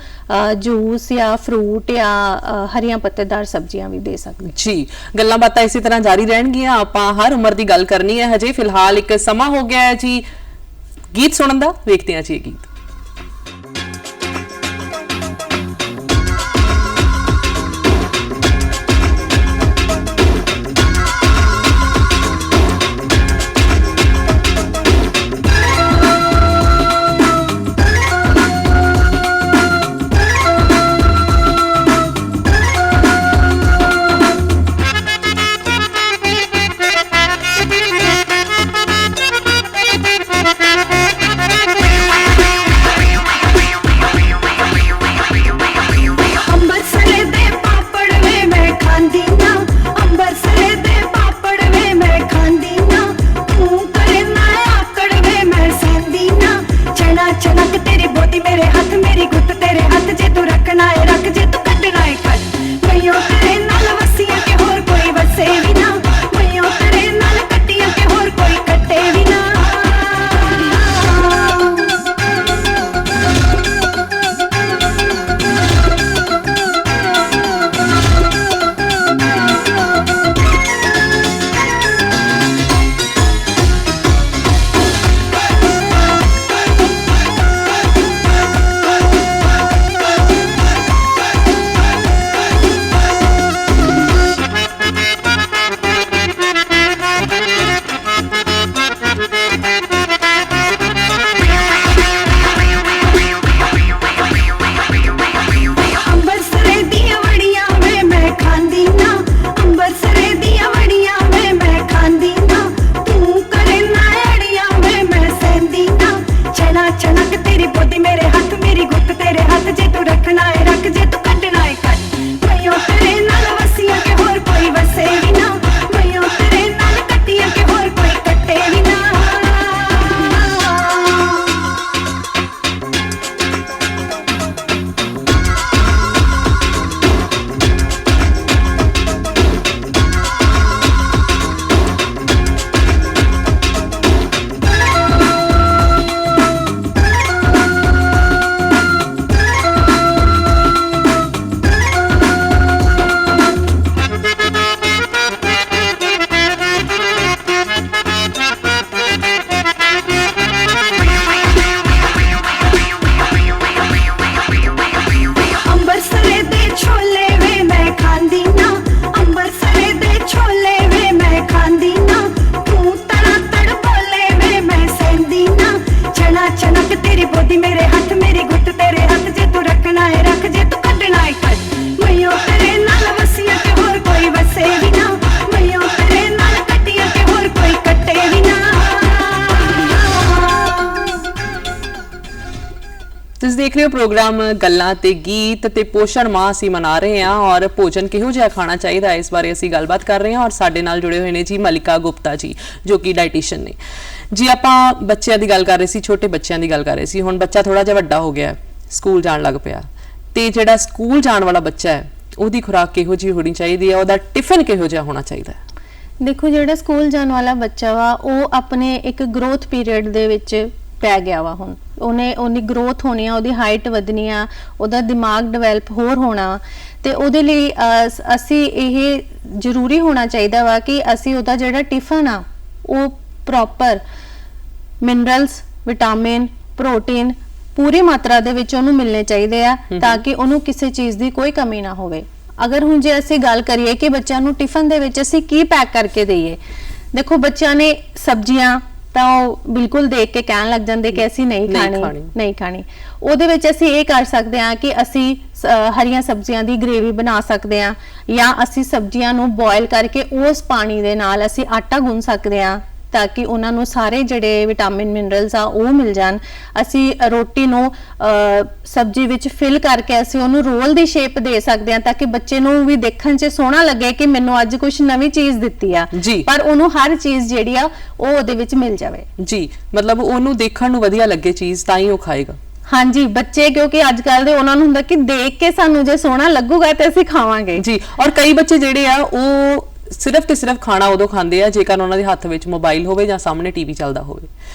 ਜੂਸ ਜਾਂ ਫਰੂਟ ਜਾਂ ਹਰੀਆਂ ਪੱਤੇਦਾਰ ਸਬਜ਼ੀਆਂ ਵੀ ਦੇ ਸਕਦੇ। ਜੀ, ਗੱਲਾਂ ਬਾਤਾਂ ਇਸੇ ਤਰ੍ਹਾਂ ਜਾਰੀ ਰਹਿਣਗੀਆਂ। ਆਪਾਂ ਹਰ ਉਮਰ ਦੀ ਗੱਲ ਕਰਨੀ ਹੈ। ਹਜੇ ਫਿਲਹਾਲ ਇੱਕ ਸਮਾਂ ਹੋ ਗਿਆ ਹੈ ਜੀ ਗੀਤ ਸੁਣਨ ਦਾ। ਵੇਖਦੇ ਹਾਂ ਜੀ ਇਹ ਗੀਤ। ਦੇਖ ਰਹੇ ਹੋ ਪ੍ਰੋਗਰਾਮ ਗੱਲਾਂ ਤੇ ਗੀਤ ਤੇ ਪੋਸ਼ਣ ਮਾਹ ਅਸੀਂ ਮਨਾ ਰਹੇ ਹਾਂ ਔਰ ਭੋਜਨ ਕਿਹੋ ਜਿਹਾ ਖਾਣਾ ਚਾਹੀਦਾ ਹੈ ਇਸ ਬਾਰੇ ਅਸੀਂ ਗੱਲਬਾਤ ਕਰ ਰਹੇ ਹਾਂ ਔਰ ਸਾਡੇ ਨਾਲ ਜੁੜੇ ਹੋਏ ਨੇ ਜੀ ਮਲਿਕਾ ਗੁਪਤਾ ਜੀ ਜੋ ਕਿ ਡਾਈਟੀਸ਼ੀਅਨ ਨੇ ਜੀ। ਆਪਾਂ ਬੱਚਿਆਂ ਦੀ ਗੱਲ ਕਰ ਰਹੇ ਸੀ, ਛੋਟੇ ਬੱਚਿਆਂ ਦੀ ਗੱਲ ਕਰ ਰਹੇ ਸੀ। ਹੁਣ ਬੱਚਾ ਥੋੜਾ ਜਿਹਾ ਵੱਡਾ ਹੋ ਗਿਆ, ਸਕੂਲ ਜਾਣ ਲੱਗ ਪਿਆ, ਤੇ ਜਿਹੜਾ ਸਕੂਲ ਜਾਣ ਵਾਲਾ ਬੱਚਾ ਹੈ ਉਹਦੀ ਖੁਰਾਕ ਕਿਹੋ ਜਿਹੀ ਹੋਣੀ ਚਾਹੀਦੀ ਹੈ, ਉਹਦਾ ਟਿਫਨ ਕਿਹੋ ਜਿਹਾ ਹੋਣਾ ਚਾਹੀਦਾ ਹੈ? ਦੇਖੋ, ਜਿਹੜਾ ਸਕੂਲ ਜਾਣ ਵਾਲਾ ਬੱਚਾ ਵਾ ਉਹ ਆਪਣੇ ਇੱਕ ਗਰੋਥ ਪੀਰੀਅਡ ਦੇ ਵਿੱਚ ਪੈ ਗਿਆ ਵਾ। ਹੁਣ ਉਹਦੀ ਗਰੋਥ ਹੋਣੀ ਆ, ਉਹਦੀ ਹਾਈਟ ਵਧਣੀ ਆ, ਉਹਦਾ ਦਿਮਾਗ ਡਿਵੈਲਪ ਹੋਰ ਹੋਣਾ, ਤੇ ਉਹਦੇ ਲਈ ਅਸੀਂ ਇਹ ਜ਼ਰੂਰੀ ਹੋਣਾ ਚਾਹੀਦਾ ਵਾ ਕਿ ਅਸੀਂ ਉਹਦਾ ਜਿਹੜਾ ਟਿਫਨ ਆ ਉਹ ਪ੍ਰੋਪਰ ਮਿਨਰਲਸ, ਵਿਟਾਮਿਨ, ਪ੍ਰੋਟੀਨ ਪੂਰੀ ਮਾਤਰਾ ਦੇ ਵਿੱਚ ਉਹਨੂੰ ਮਿਲਣੇ ਚਾਹੀਦੇ ਆ ਤਾਂ ਕਿ ਉਹਨੂੰ ਕਿਸੇ ਚੀਜ਼ ਦੀ ਕੋਈ ਕਮੀ ਨਾ ਹੋਵੇ। ਅਗਰ ਹੁਣ ਜੇ ਅਸੀਂ ਗੱਲ ਕਰੀਏ ਕਿ ਬੱਚਿਆਂ ਨੂੰ ਟਿਫਨ ਦੇ ਵਿੱਚ ਅਸੀਂ ਕੀ ਪੈਕ ਕਰਕੇ ਦਈਏ, ਦੇਖੋ ਬੱਚਿਆਂ ਨੇ ਸਬਜ਼ੀਆਂ ਤਾਂ ਉਹ ਬਿਲਕੁਲ ਦੇਖ ਕੇ ਕਹਿਣ ਲੱਗ ਜਾਂਦੇ ਕਿ ਅਸੀਂ ਨਹੀਂ ਖਾਣੀ। ਉਹਦੇ ਵਿੱਚ ਅਸੀਂ ਇਹ ਕਰ ਸਕਦੇ ਹਾਂ ਕਿ ਅਸੀਂ ਹਰੀਆਂ ਸਬਜ਼ੀਆਂ ਦੀ ਗ੍ਰੇਵੀ ਬਣਾ ਸਕਦੇ ਹਾਂ, ਜਾਂ ਅਸੀਂ ਸਬਜ਼ੀਆਂ ਨੂੰ ਬੋਇਲ ਕਰਕੇ ਉਸ ਪਾਣੀ ਦੇ ਨਾਲ ਅਸੀਂ ਆਟਾ ਗੁੰਨ ਸਕਦੇ ਹਾਂ ਤਾਂ ਕਿ ਉਹਨਾਂ ਨੂੰ ਸਾਰੇ ਜਿਹੜੇ ਵਿਟਾਮਿਨ ਮਿਨਰਲਸ ਆ ਉਹ ਮਿਲ ਜਾਣ। ਅਸੀਂ ਰੋਟੀ ਨੂੰ ਸਬਜ਼ੀ ਵਿੱਚ ਫਿਲ ਕਰਕੇ ਅਸੀਂ ਉਹਨੂੰ ਰੋਲ ਦੀ ਸ਼ੇਪ ਦੇ ਸਕਦੇ ਹਾਂ ਤਾਂ ਕਿ ਬੱਚੇ ਨੂੰ ਵੀ ਦੇਖਣ 'ਚ ਸੋਹਣਾ ਲੱਗੇ ਕਿ ਮੈਨੂੰ ਅੱਜ ਕੁਝ ਨਵੀਂ ਚੀਜ਼ ਦਿੱਤੀ ਆ, ਪਰ ਉਹਨੂੰ ਹਰ ਚੀਜ਼ ਜਿਹੜੀ ਆ ਉਹ ਉਹਦੇ ਵਿੱਚ ਮਿਲ ਜਾਵੇ ਜੀ। ਮਤਲਬ ਉਹਨੂੰ ਦੇਖਣ ਨੂੰ ਵਧੀਆ ਲੱਗੇ ਚੀਜ਼ ਤਾਂ ਹੀ ਉਹ ਖਾਏਗਾ। ਹਾਂਜੀ, ਬੱਚੇ ਕਿਉਂਕਿ ਅੱਜ ਕੱਲ ਦੇ ਉਹਨਾਂ ਨੂੰ ਹੁੰਦਾ ਕਿ ਦੇਖ ਕੇ ਸਾਨੂੰ ਜੇ ਸੋਹਣਾ ਲੱਗੂਗਾ ਤੇ ਅਸੀਂ ਖਾਵਾਂਗੇ ਜੀ। ਔਰ ਕਈ ਬੱਚੇ ਜਿਹੜੇ ਆ ਉਹ ਸਿਰਫ ਤੇ ਸਿਰਫ ਖਾਣਾ ਉਦੋਂ ਖਾਂਦੇ ਆ ਜੇਕਰ ਉਹਨਾਂ ਦੇ ਹੱਥ ਵਿੱਚ ਮੋਬਾਈਲ ਹੋਵੇ ਜਾਂ ਸਾਹਮਣੇ ਟੀਵੀ ਚੱਲਦਾ ਹੋਵੇ।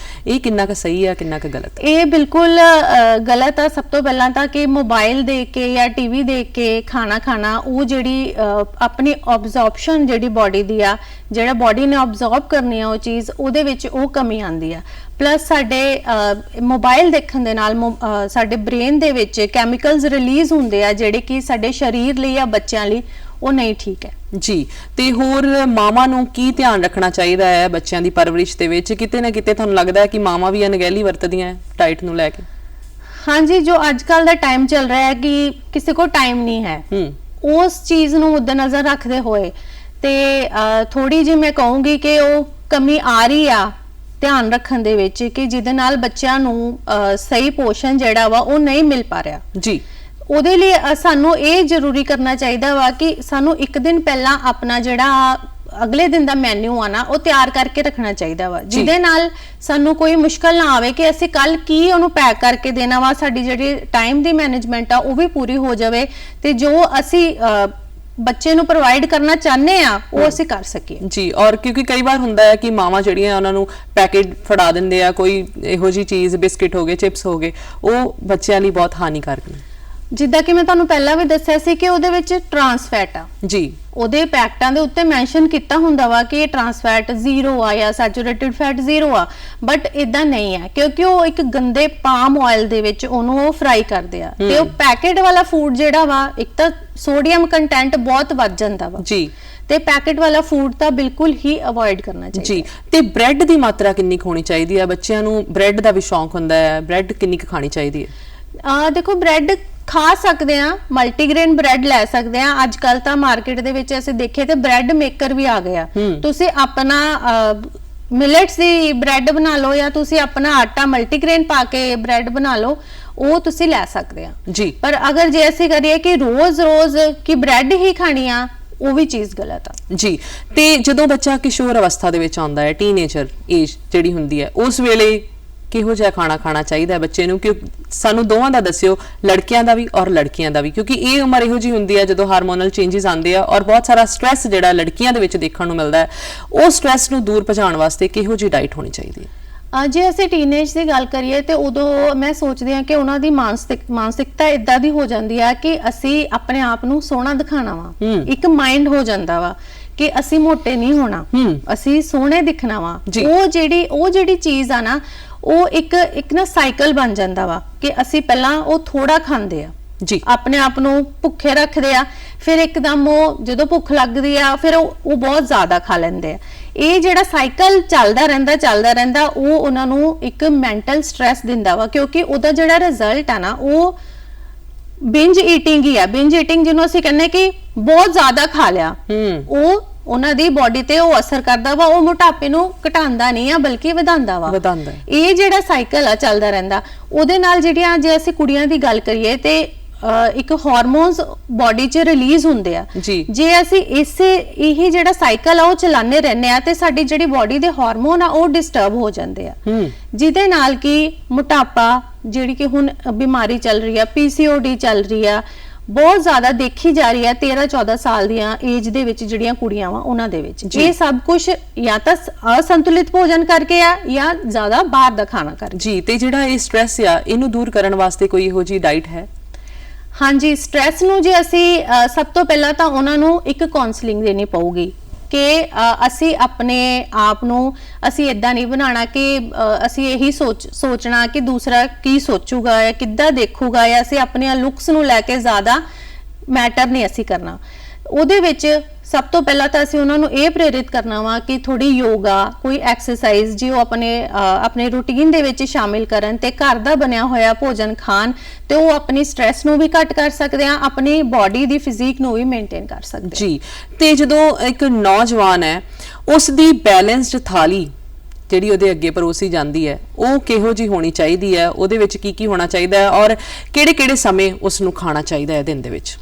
ਇਹ ਕਿੰਨਾ ਕੁ ਸਹੀ ਆ, ਕਿੰਨਾ ਕੁ ਗਲਤ? ਇਹ ਬਿਲਕੁਲ ਗਲਤ ਆ। ਸਭ ਤੋਂ ਪਹਿਲਾਂ ਤਾਂ ਕਿ ਮੋਬਾਈਲ ਦੇਖ ਕੇ ਜਾਂ ਟੀਵੀ ਦੇਖ ਕੇ ਖਾਣਾ ਉਹ ਜਿਹੜੀ ਆਪਣੀ ਅਬਜ਼ੌਰਪਸ਼ਨ ਜਿਹੜੀ ਬਾਡੀ ਦੀ ਆ, ਜਿਹੜਾ ਬਾਡੀ ਨੇ ਅਬਜ਼ੌਰਬ ਕਰਨੀ ਆ ਉਹ ਚੀਜ਼, ਉਹਦੇ ਵਿੱਚ ਉਹ ਕਮੀ ਆਉਂਦੀ ਆ। ਪਲੱਸ ਸਾਡੇ ਮੋਬਾਈਲ ਦੇਖਣ ਦੇ ਨਾਲ ਸਾਡੇ ਬ੍ਰੇਨ ਦੇ ਵਿੱਚ ਕੈਮੀਕਲਸ ਰਿਲੀਜ਼ ਹੁੰਦੇ ਆ ਜਿਹੜੇ ਕਿ ਸਾਡੇ ਸਰੀਰ ਲਈ ਜਾਂ ਬੱਚਿਆਂ ਲਈ ਉਹ ਨਹੀਂ ਠੀਕ ਹੈ ਜੀ। ਤੇ ਹੋਰ ਮਾਵਾਂ ਨੂੰ ਕੀ ਧਿਆਨ ਰੱਖਣਾ ਚਾਹੀਦਾ ਹੈ ਬੱਚਿਆਂ ਦੀ ਪਰਵਰਿਸ਼ ਦੇ ਵਿੱਚ? ਕਿਤੇ ਨਾ ਕਿਤੇ ਤੁਹਾਨੂੰ ਲੱਗਦਾ ਹੈ ਕਿ ਮਾਵਾਂ ਵੀ ਅਣਗਹਿਲੀ ਵਰਤਦੀਆਂ ਡਾਈਟ ਨੂੰ ਲੈ ਕੇ? ਹਾਂਜੀ, ਜੋ ਅੱਜ ਕੱਲ ਦਾ ਟਾਈਮ ਚੱਲ ਰਿਹਾ ਹੈ ਕਿ ਕਿਸੇ ਕੋਲ ਟਾਈਮ ਨਹੀਂ ਹੈ, ਉਸ ਚੀਜ਼ ਨੂੰ ਮੁੱਦੇ ਨਜ਼ਰ ਰੱਖਦੇ ਹੋਏ ਤੇ ਥੋੜੀ ਜਿਹੀ ਮੈਂ ਕਹੂੰਗੀ ਕਿ ਉਹ ਕਮੀ ਆ ਰਹੀ ਆ ਧਿਆਨ ਰੱਖਣ ਦੇ ਵਿੱਚ ਕਿ ਜਿਹਦੇ ਨਾਲ ਬੱਚਿਆਂ ਨੂੰ ਸਹੀ ਪੋਸ਼ਣ ਜਿਹੜਾ ਵਾ ਉਹ ਨਹੀਂ ਮਿਲ ਪਾ ਰਿਹਾ ਜੀ। ਉਹਦੇ ਲਈ ਸਾਨੂੰ ਇਹ ਜ਼ਰੂਰੀ ਕਰਨਾ ਚਾਹੀਦਾ ਵਾ ਕਿ ਸਾਨੂੰ ਇੱਕ ਦਿਨ ਪਹਿਲਾਂ ਆਪਣਾ ਜਿਹੜਾ ਅਗਲੇ ਦਿਨ ਦਾ ਮੈਨੂ ਆ ਨਾ ਉਹ ਤਿਆਰ ਕਰਕੇ ਰੱਖਣਾ ਚਾਹੀਦਾ ਵਾ, ਜਿਹਦੇ ਨਾਲ ਸਾਨੂੰ ਕੋਈ ਮੁਸ਼ਕਲ ਨਾ ਆਵੇ ਕਿ ਅਸੀਂ ਕੱਲ ਕੀ ਉਹਨੂੰ ਪੈਕ ਕਰਕੇ ਦੇਣਾ ਵਾ। ਸਾਡੀ ਜਿਹੜੀ ਟਾਈਮ ਦੀ ਮੈਨੇਜਮੈਂਟ ਆ ਉਹ ਵੀ ਪੂਰੀ ਹੋ ਜਾਵੇ ਤੇ ਜੋ ਅਸੀਂ ਬੱਚੇ ਨੂੰ ਪ੍ਰੋਵਾਈਡ ਕਰਨਾ ਚਾਹੁੰਦੇ ਆ ਉਹ ਅਸੀਂ ਕਰ ਸਕੀਏ ਜੀ। ਔਰ ਕਿਉਂਕਿ ਕਈ ਵਾਰ ਹੁੰਦਾ ਹੈ ਕਿ ਮਾਵਾਂ ਜਿਹੜੀਆਂ ਉਹਨਾਂ ਨੂੰ ਪੈਕੇਟ ਫੜਾ ਦਿੰਦੇ ਆ, ਕੋਈ ਇਹੋ ਜੀ ਚੀਜ਼, ਬਿਸਕਿਟ ਹੋ ਗਏ, ਚਿਪਸ ਹੋ ਗਏ, ਉਹ ਬੱਚਿਆਂ ਲਈ ਬਹੁਤ ਹਾਨੀਕਾਰਕ ਨੇ। ਜਿੱਦਾਂ ਕਿ ਮੈਂ ਤੁਹਾਨੂੰ ਪਹਿਲਾਂ ਵੀ ਦੱਸਿਆ ਸੀ ਕਿ ਉਹਦੇ ਵਿੱਚ ਟਰਾਂਸ ਫੈਟ ਆ ਜੀ। ਉਹਦੇ ਪੈਕਟਾਂ ਦੇ ਉੱਤੇ ਮੈਂਸ਼ਨ ਕੀਤਾ ਹੁੰਦਾ ਵਾ ਕਿ ਇਹ ਟਰਾਂਸ ਫੈਟ 0 ਆ ਜਾਂ ਸੈਚੂਰੇਟਿਡ ਫੈਟ 0 ਆ, ਬਟ ਇਦਾਂ ਨਹੀਂ ਆ ਕਿਉਂਕਿ ਉਹ ਇੱਕ ਗੰਦੇ ਪਾਮ ਆਇਲ ਦੇ ਵਿੱਚ ਉਹਨੂੰ ਉਹ ਫਰਾਈ ਕਰਦੇ ਆ ਤੇ ਉਹ ਪੈਕੇਟ ਵਾਲਾ ਫੂਡ ਜਿਹੜਾ ਵਾ ਇੱਕ ਤਾਂ ਸੋਡੀਅਮ ਕੰਟੈਂਟ ਬਹੁਤ ਵੱਧ ਜਾਂਦਾ ਵਾ ਜੀ, ਤੇ ਪੈਕੇਟ ਵਾਲਾ ਫੂਡ ਤਾਂ ਬਿਲਕੁਲ ਹੀ ਅਵੋਇਡ ਕਰਨਾ ਚਾਹੀਦਾ ਜੀ। ਤੇ ਬ੍ਰੈਡ ਦੀ ਮਾਤਰਾ ਕਿੰਨੀ ਹੋਣੀ ਚਾਹੀਦੀ ਹੈ? ਬੱਚਿਆਂ ਨੂੰ ਬ੍ਰੈਡ ਦਾ ਵੀ ਸ਼ੌਂਕ ਹੁੰਦਾ ਹੈ, ਬ੍ਰੈਡ ਕਿੰਨੀ ਕੁ ਖਾਣੀ ਚਾਹੀਦੀ ਹੈ? ਦੇਖੋ, ਬ੍ਰੈਡ ਖਾ ਸਕਦੇ ਆ, ਮਲਟੀਗ੍ਰੇਨ ਬ੍ਰੈਡ ਲੈ ਸਕਦੇ ਆ। ਅੱਜ ਕੱਲ ਤਾਂ ਮਾਰਕੀਟ ਦੇ ਵਿੱਚ ਅਸੀਂ ਦੇਖੇ ਤੇ ਬ੍ਰੈਡ ਮੇਕਰ ਵੀ ਆ ਗਿਆ। ਤੁਸੀਂ ਆਪਣਾ ਮਿਲਟਸ ਦੀ ਬ੍ਰੈਡ ਬਣਾ ਲਓ ਜਾਂ ਤੁਸੀਂ ਆਪਣਾ ਆਟਾ ਮਲਟੀਗ੍ਰੇਨ ਪਾ ਕੇ ਬ੍ਰੈਡ ਬਣਾ ਲਓ, ਉਹ ਤੁਸੀਂ ਲੈ ਸਕਦੇ ਆ ਜੀ। ਪਰ ਅਗਰ ਜੇ ਅਸੀਂ ਕਰੀਏ ਕਿ ਰੋਜ਼-ਰੋਜ਼ ਕਿ ਬ੍ਰੈਡ ਹੀ ਖਾਣੀ ਆ, ਉਹ ਵੀ ਚੀਜ਼ ਗਲਤ ਆ ਜੀ। ਤੇ ਜਦੋਂ ਬੱਚਾ ਕਿਸ਼ੋਰ ਅਵਸਥਾ ਦੇ ਵਿੱਚ ਆਉਂਦਾ ਹੈ, ਟੀਨੇਜਰ ਏਜ ਜਿਹੜੀ ਹੁੰਦੀ ਹੈ, ਉਸ ਵੇਲੇ ਕਿਹੋ ਜਿਹਾ ਖਾਣਾ ਖਾਣਾ ਚਾਹੀਦਾ ਹੈ ਬੱਚੇ ਨੂੰ? ਕਿ ਸਾਨੂੰ ਦੋਵਾਂ ਦਾ ਦੱਸਿਓ, ਲੜਕਿਆਂ ਦਾ ਵੀ ਔਰ ਲੜਕੀਆਂ ਦਾ ਵੀ, ਕਿਉਂਕਿ ਇਹ ਉਮਰ ਇਹੋ ਜਿਹੀ ਹੁੰਦੀ ਹੈ ਜਦੋਂ ਹਾਰਮੋਨਲ ਚੇਂਜਸ ਆਉਂਦੇ ਆ ਔਰ ਬਹੁਤ ਸਾਰਾ ਸਟ੍ਰੈਸ ਜਿਹੜਾ ਲੜਕੀਆਂ ਦੇ ਵਿੱਚ ਦੇਖਣ ਨੂੰ ਮਿਲਦਾ ਹੈ। ਉਹ ਸਟ੍ਰੈਸ ਨੂੰ ਦੂਰ ਭਜਾਉਣ ਵਾਸਤੇ ਕਿਹੋ ਜਿਹੀ ਡਾਈਟ ਹੋਣੀ ਚਾਹੀਦੀ ਹੈ? ਜੇ ਅਸੀਂ ਟੀਨੇਜ ਦੀ ਗੱਲ ਕਰੀਏ ਤੇ ਉਦੋਂ ਮੈਂ ਸੋਚਦੀ ਹਾਂ ਕਿ ਉਹਨਾਂ ਦੀ ਮਾਨਸਿਕਤਾ ਇਦਾਂ ਦੀ ਹੋ ਜਾਂਦੀ ਆ ਕਿ ਅਸੀਂ ਆਪਣੇ ਆਪ ਨੂੰ ਸੋਹਣਾ ਦਿਖਾਣਾ ਵਾ, ਇੱਕ ਮਾਈਂਡ ਹੋ ਜਾਂਦਾ ਵਾ ਕਿ ਅਸੀਂ ਮੋਟੇ ਨਹੀਂ ਹੋਣਾ, ਅਸੀਂ ਸੋਹਣੇ ਦਿਖਣਾ ਵਾ। ਉਹ ਜਿਹੜੀ ਚੀਜ਼ ਆ ਨਾ, ਉਹ ਇੱਕ ਨਾ ਸਾਈਕਲ ਬਣ ਜਾਂਦਾ ਵਾ ਕਿ ਅਸੀਂ ਪਹਿਲਾਂ ਉਹ ਥੋੜਾ ਖਾਂਦੇ ਆ ਜੀ, ਆਪਣੇ ਆਪ ਨੂੰ ਭੁੱਖੇ ਰੱਖਦੇ ਆ, ਫਿਰ ਇੱਕਦਮ ਉਹ ਜਦੋਂ ਭੁੱਖ ਲੱਗਦੀ ਆ ਫਿਰ ਉਹ ਬਹੁਤ ਜ਼ਿਆਦਾ ਖਾ ਲੈਂਦੇ ਆ। ਇਹ ਜਿਹੜਾ ਸਾਈਕਲ ਚੱਲਦਾ ਰਹਿੰਦਾ ਉਹ ਉਹਨਾਂ ਨੂੰ ਇੱਕ ਮੈਂਟਲ ਸਟ੍ਰੈਸ ਦਿੰਦਾ ਵਾ, ਕਿਉਂਕਿ ਉਹਦਾ ਜਿਹੜਾ ਰਿਜ਼ਲਟ ਆ ਨਾ ਉਹ ਬਿੰਜ ਈਟਿੰਗ ਹੀ ਆ। ਬਿੰਜ ਈਟਿੰਗ ਜਿਹਨੂੰ ਅਸੀਂ ਕਹਿੰਦੇ ਕਿ ਬਹੁਤ ਜ਼ਿਆਦਾ ਖਾ ਲਿਆ, ਉਹਨਾਂ ਦੀ ਬਾਡੀ ਤੇ ਉਹ ਅਸਰ ਕਰਦਾ ਵਾ, ਉਹ ਮੋਟਾਪੇ ਨੂੰ ਘਟਾਉਂਦਾ ਨਹੀਂ ਆ ਬਲਕਿ ਵਧਾਉਂਦਾ ਵਾ। ਵਧਾਉਂਦਾ ਹੈ। ਇਹ ਜਿਹੜਾ ਸਾਈਕਲ ਆ ਚੱਲਦਾ ਰਹਿੰਦਾ, ਉਹਦੇ ਨਾਲ ਜਿਹੜੀਆਂ ਜੇ ਅਸੀਂ ਕੁੜੀਆਂ ਦੀ ਗੱਲ ਕਰੀਏ ਤੇ ਇੱਕ ਹਾਰਮੋਨਸ ਬਾਡੀ 'ਚ ਰਿਲੀਜ਼ ਹੁੰਦੇ ਆ ਜੀ। ਜੇ ਅਸੀਂ ਇਹ ਜਿਹੜਾ ਸਾਈਕਲ ਆ ਉਹ ਚਲਾਉਂਦੇ ਰਹਿੰਦੇ ਆ ਤੇ ਸਾਡੀ ਜਿਹੜੀ ਬਾਡੀ ਦੇ ਹਾਰਮੋਨ ਆ ਉਹ ਡਿਸਟਰਬ ਹੋ ਜਾਂਦੇ ਆ, ਜਿਹਦੇ ਨਾਲ ਕਿ ਮੋਟਾਪਾ ਜਿਹੜੀ ਕਿ ਹੁਣ ਬਿਮਾਰੀ ਚੱਲ ਰਹੀ ਆ, PCOD ਚੱਲ ਰਹੀ ਆ, ਬਹੁਤ ਜ਼ਿਆਦਾ ਦੇਖੀ ਜਾ ਰਹੀ ਹੈ 13-14 ਸਾਲ ਦੀਆਂ ਏਜ ਦੇ ਵਿੱਚ ਜਿਹੜੀਆਂ ਕੁੜੀਆਂ ਵਾ ਉਹਨਾਂ ਦੇ ਵਿੱਚ। ਇਹ ਸਭ ਕੁਝ ਜਾਂ ਤਾਂ ਅਸੰਤੁਲਿਤ ਭੋਜਨ ਕਰਕੇ ਆ ਜਾਂ ਜ਼ਿਆਦਾ ਬਾਹਰ ਦਾ ਖਾਣਾ ਕਰਕੇ। ਜੀ, ਤੇ ਜਿਹੜਾ ਇਹ ਸਟ੍ਰੈਸ ਆ ਇਹਨੂੰ ਦੂਰ ਕਰਨ ਵਾਸਤੇ ਕੋਈ ਇਹੋ ਜਿਹੀ ਡਾਈਟ ਹੈ? ਹਾਂਜੀ, ਸਟ੍ਰੈਸ ਨੂੰ ਜੇ ਅਸੀਂ ਸਭ ਤੋਂ ਪਹਿਲਾਂ ਤਾਂ ਉਹਨਾਂ ਨੂੰ ਇੱਕ ਕਾਉਂਸਲਿੰਗ ਦੇਣੀ ਪਊਗੀ ਕਿ ਅਸੀਂ ਆਪਣੇ ਆਪ ਨੂੰ ਅਸੀਂ ਇਦਾਂ ਨਹੀਂ ਬਣਾਉਣਾ ਕਿ ਅਸੀਂ ਇਹੀ ਸੋਚਣਾ ਕਿ ਦੂਸਰਾ ਕੀ ਸੋਚੂਗਾ ਜਾਂ ਕਿੱਦਾਂ ਦੇਖੂਗਾ, ਜਾਂ ਅਸੀਂ ਆਪਣੀਆਂ ਲੁੱਕਸ ਨੂੰ ਲੈ ਕੇ ਜ਼ਿਆਦਾ ਮੈਟਰ ਨਹੀਂ ਅਸੀਂ ਕਰਨਾ। ਉਹਦੇ ਵਿੱਚ ਸਭ ਤੋਂ ਪਹਿਲਾਂ ਤਾਂ ਅਸੀਂ ਉਹਨਾਂ ਨੂੰ ਇਹ ਪ੍ਰੇਰਿਤ ਕਰਨਾ ਵਾ ਕਿ ਥੋੜੀ ਯੋਗਾ, ਕੋਈ ਐਕਸਰਸਾਈਜ਼ ਜੀ ਉਹ ਆਪਣੇ ਰੂਟੀਨ ਦੇ ਵਿੱਚ ਸ਼ਾਮਿਲ ਕਰਨ ਤੇ ਘਰ ਦਾ ਬਣਿਆ ਹੋਇਆ ਭੋਜਨ ਖਾਣ, ਤੇ ਉਹ ਆਪਣੀ ਸਟ੍ਰੈਸ ਨੂੰ ਵੀ ਘੱਟ ਕਰ ਸਕਦੇ ਆ, ਆਪਣੀ ਬਾਡੀ ਦੀ ਫਿਜ਼ੀਕ ਨੂੰ ਵੀ ਮੇਨਟੇਨ ਕਰ ਸਕਦੇ ਜੀ। ਤੇ ਜਦੋਂ ਇੱਕ ਨੌਜਵਾਨ ਹੈ ਉਸ ਦੀ ਬੈਲੈਂਸਡ ਥਾਲੀ ਜਿਹੜੀ ਉਹਦੇ ਅੱਗੇ ਪਰੋਸੀ ਜਾਂਦੀ ਹੈ ਉਹ ਕਿਹੋ ਜੀ ਹੋਣੀ ਚਾਹੀਦੀ ਹੈ, ਉਹਦੇ ਵਿੱਚ ਕੀ ਕੀ ਹੋਣਾ ਚਾਹੀਦਾ ਹੈ ਔਰ ਕਿਹੜੇ-ਕਿਹੜੇ ਸਮੇਂ ਉਸ ਨੂੰ ਖਾਣਾ ਚਾਹੀਦਾ ਹੈ ਦਿਨ ਦੇ ਵਿੱਚ?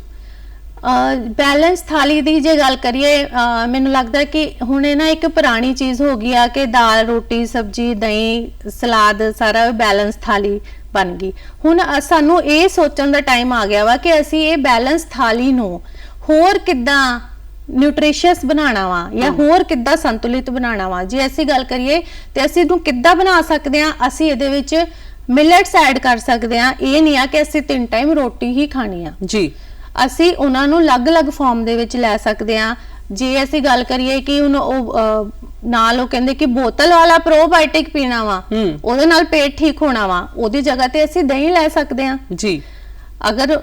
ਬੈਲੈਂਸ ਥਾਲੀ ਦੀ ਜੇ ਗੱਲ ਕਰੀਏ, ਮੈਨੂੰ ਲੱਗਦਾ ਕਿ ਹੁਣ ਇਹ ਨਾ ਇੱਕ ਪੁਰਾਣੀ ਚੀਜ਼ ਹੋ ਗਈ ਆ ਕਿ ਦਾਲ, ਰੋਟੀ, ਸਬਜ਼ੀ, ਦਹੀਂ, ਸਲਾਦ ਸਾਰਾ ਬੈਲੈਂਸ ਥਾਲੀ ਬਣ ਗਈ। ਹੁਣ ਸਾਨੂੰ ਇਹ ਸੋਚਣ ਦਾ ਟਾਈਮ ਆ ਗਿਆ ਵਾ ਕਿ ਅਸੀਂ ਇਹ ਬੈਲੈਂਸ ਥਾਲੀ ਨੂੰ ਹੋਰ ਕਿੱਦਾਂ ਨਿਊਟ੍ਰੀਸ਼ੀਅਸ ਬਣਾਉਣਾ ਵਾ ਜਾਂ ਹੋਰ ਕਿੱਦਾਂ ਸੰਤੁਲਿਤ ਬਣਾਉਣਾ ਵਾ। ਜੇ ਅਸੀਂ ਗੱਲ ਕਰੀਏ ਤੇ ਅਸੀਂ ਇਹਨੂੰ ਕਿੱਦਾਂ ਬਣਾ ਸਕਦੇ ਆ, ਅਸੀਂ ਇਹਦੇ ਵਿੱਚ ਮਿਲਟਸ ਐਡ ਕਰ ਸਕਦੇ ਆ। ਇਹ ਨਹੀਂ ਆ ਕਿ ਅਸੀਂ 3 ਟਾਈਮ ਰੋਟੀ ਹੀ ਖਾਣੀ ਆ ਜੀ, ਅਸੀਂ ਉਹਨਾਂ ਨੂੰ ਅਲੱਗ-ਅਲੱਗ ਫਾਰਮ ਦੇ ਵਿੱਚ ਲੈ ਸਕਦੇ ਆ। ਜੇ ਅਸੀਂ ਗੱਲ ਕਰੀਏ ਕਿ ਹੁਣ ਉਹ ਨਾਲ ਉਹ ਕਹਿੰਦੇ ਕਿ ਬੋਤਲ ਵਾਲਾ ਪ੍ਰੋਬਾਇਓਟਿਕ ਪੀਣਾ ਵਾ, ਉਹਦੇ ਨਾਲ ਪੇਟ ਠੀਕ ਹੋਣਾ ਵਾ, ਉਹਦੀ ਜਗ੍ਹਾ ਤੇ ਅਸੀਂ ਦਹੀਂ ਲੈ ਸਕਦੇ ਆ ਜੀ। ਅਗਰ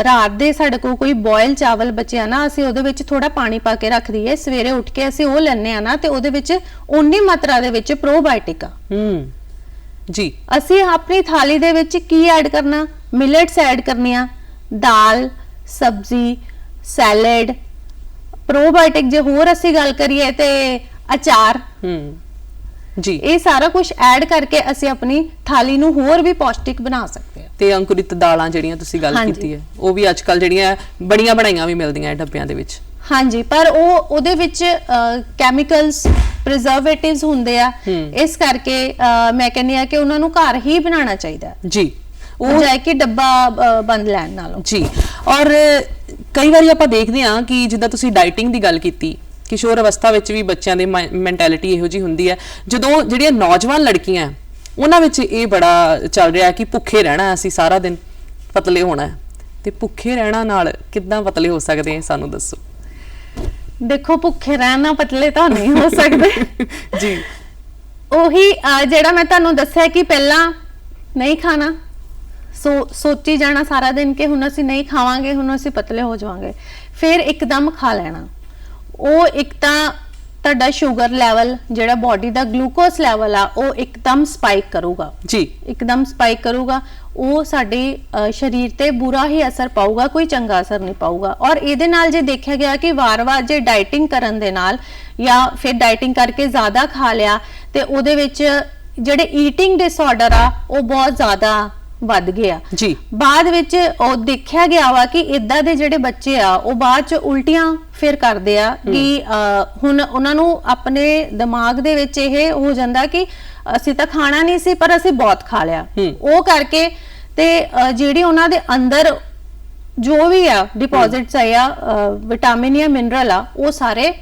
ਰਾਤ ਦੇ ਸਾਡੇ ਕੋਲ ਕੋਈ ਬੋਇਲ ਚਾਵਲ ਬਚਿਆ ਨਾ, ਅਸੀਂ ਉਹਦੇ ਵਿੱਚ ਥੋੜਾ ਪਾਣੀ ਪਾ ਕੇ ਰੱਖ ਦਈਏ, ਸਵੇਰੇ ਉੱਠ ਕੇ ਅਸੀਂ ਉਹ ਲੈਣੇ ਆ ਨਾ, ਤੇ ਉਹਦੇ ਵਿੱਚ ਉਨੀ ਮਾਤਰਾ ਦੇ ਵਿੱਚ ਪ੍ਰੋਬਾਇਓਟਿਕ ਆ ਜੀ। ਅਸੀਂ ਆਪਣੀ ਥਾਲੀ ਦੇ ਵਿੱਚ ਕੀ ਐਡ ਕਰਨਾ? ਮਿਲਟਸ ਐਡ ਕਰਨੀਆਂ, ਦਾਲ, ਸਬਜ਼ੀ, ਸੈਲਡ, ਪ੍ਰੋਬਾਇਓਟਿਕ। ਜੇ ਹੋਰ ਅਸੀਂ ਗੱਲ ਕਰੀਏ ਤੇ ਅਚਾਰ ਜੀ, ਇਹ ਸਾਰਾ ਕੁਝ ਐਡ ਕਰਕੇ ਅਸੀਂ ਆਪਣੀ ਥਾਲੀ ਨੂੰ ਹੋਰ ਵੀ ਪੌਸ਼ਟਿਕ ਬਣਾ ਸਕਦੇ ਹਾਂ। ਤੇ ਅੰਕੁਰਿਤ ਦਾਲਾਂ ਜਿਹੜੀਆਂ ਤੁਸੀਂ ਗੱਲ ਕੀਤੀ ਹੈ ਉਹ ਵੀ ਅੱਜਕੱਲ ਜਿਹੜੀਆਂ ਬੜੀਆਂ ਬਣਾਈਆਂ ਵੀ ਮਿਲਦੀਆਂ ਹੈ ਡੱਬਿਆਂ ਦੇ ਵਿੱਚ। ਹਾਂਜੀ, ਪਰ ਉਹਦੇ ਵਿੱਚ ਕੈਮੀਕਲਸ, ਪ੍ਰੀਜ਼ਰਵੇਟਿਵਸ ਹੁੰਦੇ ਆ, ਇਸ ਕਰਕੇ ਮੈਂ ਕਹਿੰਦੀ ਆ ਕਿ ਉਹਨਾਂ ਨੂੰ ਘਰ ਹੀ ਬਣਾਉਣਾ ਚਾਹੀਦਾ ਜੀ, ਉਹ ਜਾਏ ਕਿ ਡੱਬਾ ਬੰਦ ਲੈਣ ਨਾਲੋਂ ਜੀ। ਔਰ ਕਈ ਵਾਰੀ ਆਪਾਂ ਦੇਖਦੇ ਹਾਂ ਕਿ ਜਿੱਦਾਂ ਤੁਸੀਂ ਡਾਈਟਿੰਗ ਦੀ ਗੱਲ ਕੀਤੀ, ਕਿਸ਼ੋਰ ਅਵਸਥਾ ਵਿੱਚ ਵੀ ਬੱਚਿਆਂ ਦੀ ਮੈਂਟੈਲਿਟੀ ਇਹੋ ਜੀ ਹੁੰਦੀ ਹੈ, ਜਦੋਂ ਜਿਹੜੀਆਂ ਨੌਜਵਾਨ ਲੜਕੀਆਂ ਉਹਨਾਂ ਵਿੱਚ ਇਹ ਬੜਾ ਚੱਲ ਰਿਹਾ ਕਿ ਭੁੱਖੇ ਰਹਿਣਾ, ਅਸੀਂ ਸਾਰਾ ਦਿਨ ਪਤਲੇ ਹੋਣਾ। ਤੇ ਭੁੱਖੇ ਰਹਿਣਾ ਨਾਲ ਕਿੱਦਾਂ ਪਤਲੇ ਹੋ ਸਕਦੇ ਆ, ਸਾਨੂੰ ਦੱਸੋ। ਦੇਖੋ, ਭੁੱਖੇ ਰਹਿਣਾ ਪਤਲੇ ਤਾਂ ਨਹੀਂ ਹੋ ਸਕਦੇ ਜੀ। ਉਹੀ ਜਿਹੜਾ ਮੈਂ ਤੁਹਾਨੂੰ ਦੱਸਿਆ ਕਿ ਪਹਿਲਾਂ ਨਹੀਂ ਖਾਣਾ, ਸੋਚੀ ਜਾਣਾ ਸਾਰਾ ਦਿਨ ਕਿ ਹੁਣ ਅਸੀਂ ਨਹੀਂ ਖਾਵਾਂਗੇ, ਹੁਣ ਅਸੀਂ ਪਤਲੇ ਹੋ ਜਾਵਾਂਗੇ, ਫਿਰ ਇੱਕਦਮ ਖਾ ਲੈਣਾ। ਉਹ ਇੱਕ ਤਾਂ ਤੁਹਾਡਾ ਸ਼ੂਗਰ ਲੈਵਲ, ਜਿਹੜਾ ਬਾਡੀ ਦਾ ਗਲੂਕੋਜ਼ ਲੈਵਲ ਆ, ਉਹ ਇੱਕਦਮ ਸਪਾਈਕ ਕਰੂਗਾ ਜੀ, ਇੱਕਦਮ ਸਪਾਈਕ ਕਰੂਗਾ। ਉਹ ਸਾਡੇ ਸਰੀਰ ਤੇ ਬੁਰਾ ਹੀ ਅਸਰ ਪਾਊਗਾ, ਕੋਈ ਚੰਗਾ ਅਸਰ ਨਹੀਂ ਪਾਊਗਾ। ਔਰ ਇਹਦੇ ਨਾਲ ਜੇ ਦੇਖਿਆ ਗਿਆ ਕਿ ਵਾਰ-ਵਾਰ ਜੇ ਡਾਈਟਿੰਗ ਕਰਨ ਦੇ ਨਾਲ ਜਾਂ ਫਿਰ ਡਾਈਟਿੰਗ ਕਰਕੇ ਜ਼ਿਆਦਾ ਖਾ ਲਿਆ ਤੇ ਉਹਦੇ ਵਿੱਚ ਜਿਹੜੇ ਈਟਿੰਗ ਡਿਸਆਰਡਰ ਆ ਉਹ ਬਹੁਤ ਜ਼ਿਆਦਾ ਵੱਧ ਗਿਆ ਜੀ। ਬਾਅਦ ਵਿੱਚ ਉਹ ਦੇਖਿਆ ਗਿਆ ਵਾ ਕਿ ਇਦਾਂ ਦੇ ਜਿਹੜੇ ਬੱਚੇ ਆ ਉਹ ਬਾਅਦ ਚ ਉਲਟੀਆਂ ਫਿਰ ਕਰਦੇ ਆ ਕਿ ਹੁਣ ਉਹਨਾਂ ਨੂੰ ਆਪਣੇ ਦਿਮਾਗ ਦੇ ਵਿੱਚ ਇਹ ਹੋ ਜਾਂਦਾ ਕਿ ਅਸੀਂ ਤਾਂ ਖਾਣਾ ਨਹੀਂ ਸੀ ਪਰ ਅਸੀਂ ਬਹੁਤ ਖਾ ਲਿਆ। ਉਹ ਕਰਕੇ ਤੇ ਜਿਹੜੀ ਉਹਨਾਂ ਦੇ ਅੰਦਰ ਜੋ ਵੀ ਆ ਡਿਪੋਜ਼ਿਟਸ ਆ ਵਿਟਾਮਿਨ ਜਾਂ ਮਿਨਰਲ ਆ ਉਹ ਸਾਰੇ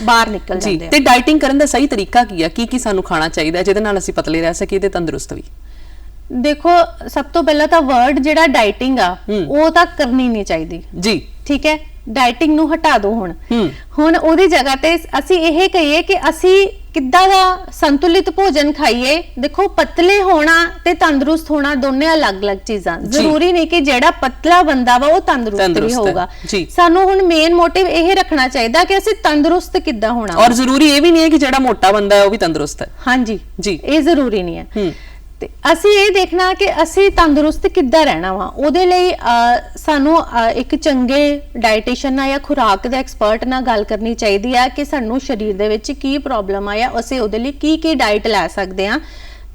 ਬਾਹਰ ਨਿਕਲ ਜਾਂਦੇ ਆ। ਤੇ ਡਾਈਟਿੰਗ ਕਰਨ ਦਾ ਸਹੀ ਤਰੀਕਾ ਕੀ ਆ, ਕੀ ਸਾਨੂੰ ਖਾਣਾ ਚਾਹੀਦਾ ਜਿਹਦੇ ਨਾਲ ਅਸੀਂ ਪਤਲੇ ਰਹਿ ਸਕੀਏ ਤੇ ਤੰਦਰੁਸਤ ਵੀ? ਦੇਖੋ, ਸਭ ਤੋਂ ਪਹਿਲਾਂ ਤਾਂ ਵਰਡ ਜਿਹੜਾ ਡਾਈਟਿੰਗ ਆ ਉਹ ਤਾਂ ਕਰਨੀ ਨਹੀਂ ਚਾਹੀਦੀ ਜੀ, ਠੀਕ ਹੈ। ਡਾਈਟਿੰਗ ਨੂੰ ਹਟਾ ਦਿਓ। ਹੁਣ ਉਹਦੀ ਜਗ੍ਹਾ ਤੇ ਅਸੀਂ ਇਹ ਕਹੀਏ ਕਿ ਅਸੀਂ ਕਿੱਦਾਂ ਦਾ ਸੰਤੁਲਿਤ ਭੋਜਨ ਖਾਈਏ। ਦੇਖੋ, ਪਤਲੇ ਹੋਣਾ ਤੇ ਤੰਦਰੁਸਤ ਹੋਣਾ ਦੋਨੇ ਅਲੱਗ-ਅਲੱਗ ਚੀਜ਼ਾਂ। ਜ਼ਰੂਰੀ ਨਹੀਂ ਕਿ ਜਿਹੜਾ ਪਤਲਾ ਬੰਦਾ ਵਾ ਉਹ ਤੰਦਰੁਸਤ ਹੀ ਹੋਊਗਾ। ਸਾਨੂੰ ਹੁਣ ਮੇਨ ਮੋਟਿਵ ਇਹ ਰੱਖਣਾ ਚਾਹੀਦਾ ਕਿ ਅਸੀਂ ਤੰਦਰੁਸਤ ਕਿੱਦਾਂ ਹੋਣਾ। ਔਰ ਜ਼ਰੂਰੀ ਇਹ ਵੀ ਨਹੀਂ ਹੈ ਕਿ ਜਿਹੜਾ ਮੋਟਾ ਬੰਦਾ ਹੈ ਉਹ ਵੀ ਤੰਦਰੁਸਤ ਹੈ। ਹਾਂਜੀ ਜੀ, ਇਹ ਜ਼ਰੂਰੀ ਨਹੀਂ ਹੈ। ਤੇ ਅਸੀਂ ਇਹ ਦੇਖਣਾ ਕਿ ਅਸੀਂ ਤੰਦਰੁਸਤ ਕਿੱਦਾਂ ਰਹਿਣਾ ਵਾ। ਉਹਦੇ ਲਈ ਸਾਨੂੰ ਇੱਕ ਚੰਗੇ ਡਾਈਟੀਸ਼ੀਅਨ ਨਾਲ ਜਾਂ ਖੁਰਾਕ ਦੇ ਐਕਸਪਰਟ ਨਾਲ ਗੱਲ ਕਰਨੀ ਚਾਹੀਦੀ ਆ ਕਿ ਸਾਨੂੰ ਸਰੀਰ ਦੇ ਵਿੱਚ ਕੀ ਪ੍ਰੋਬਲਮ ਆ ਜਾਂ ਅਸੀਂ ਉਹਦੇ ਲਈ ਕੀ ਡਾਈਟ ਲੈ ਸਕਦੇ ਆ।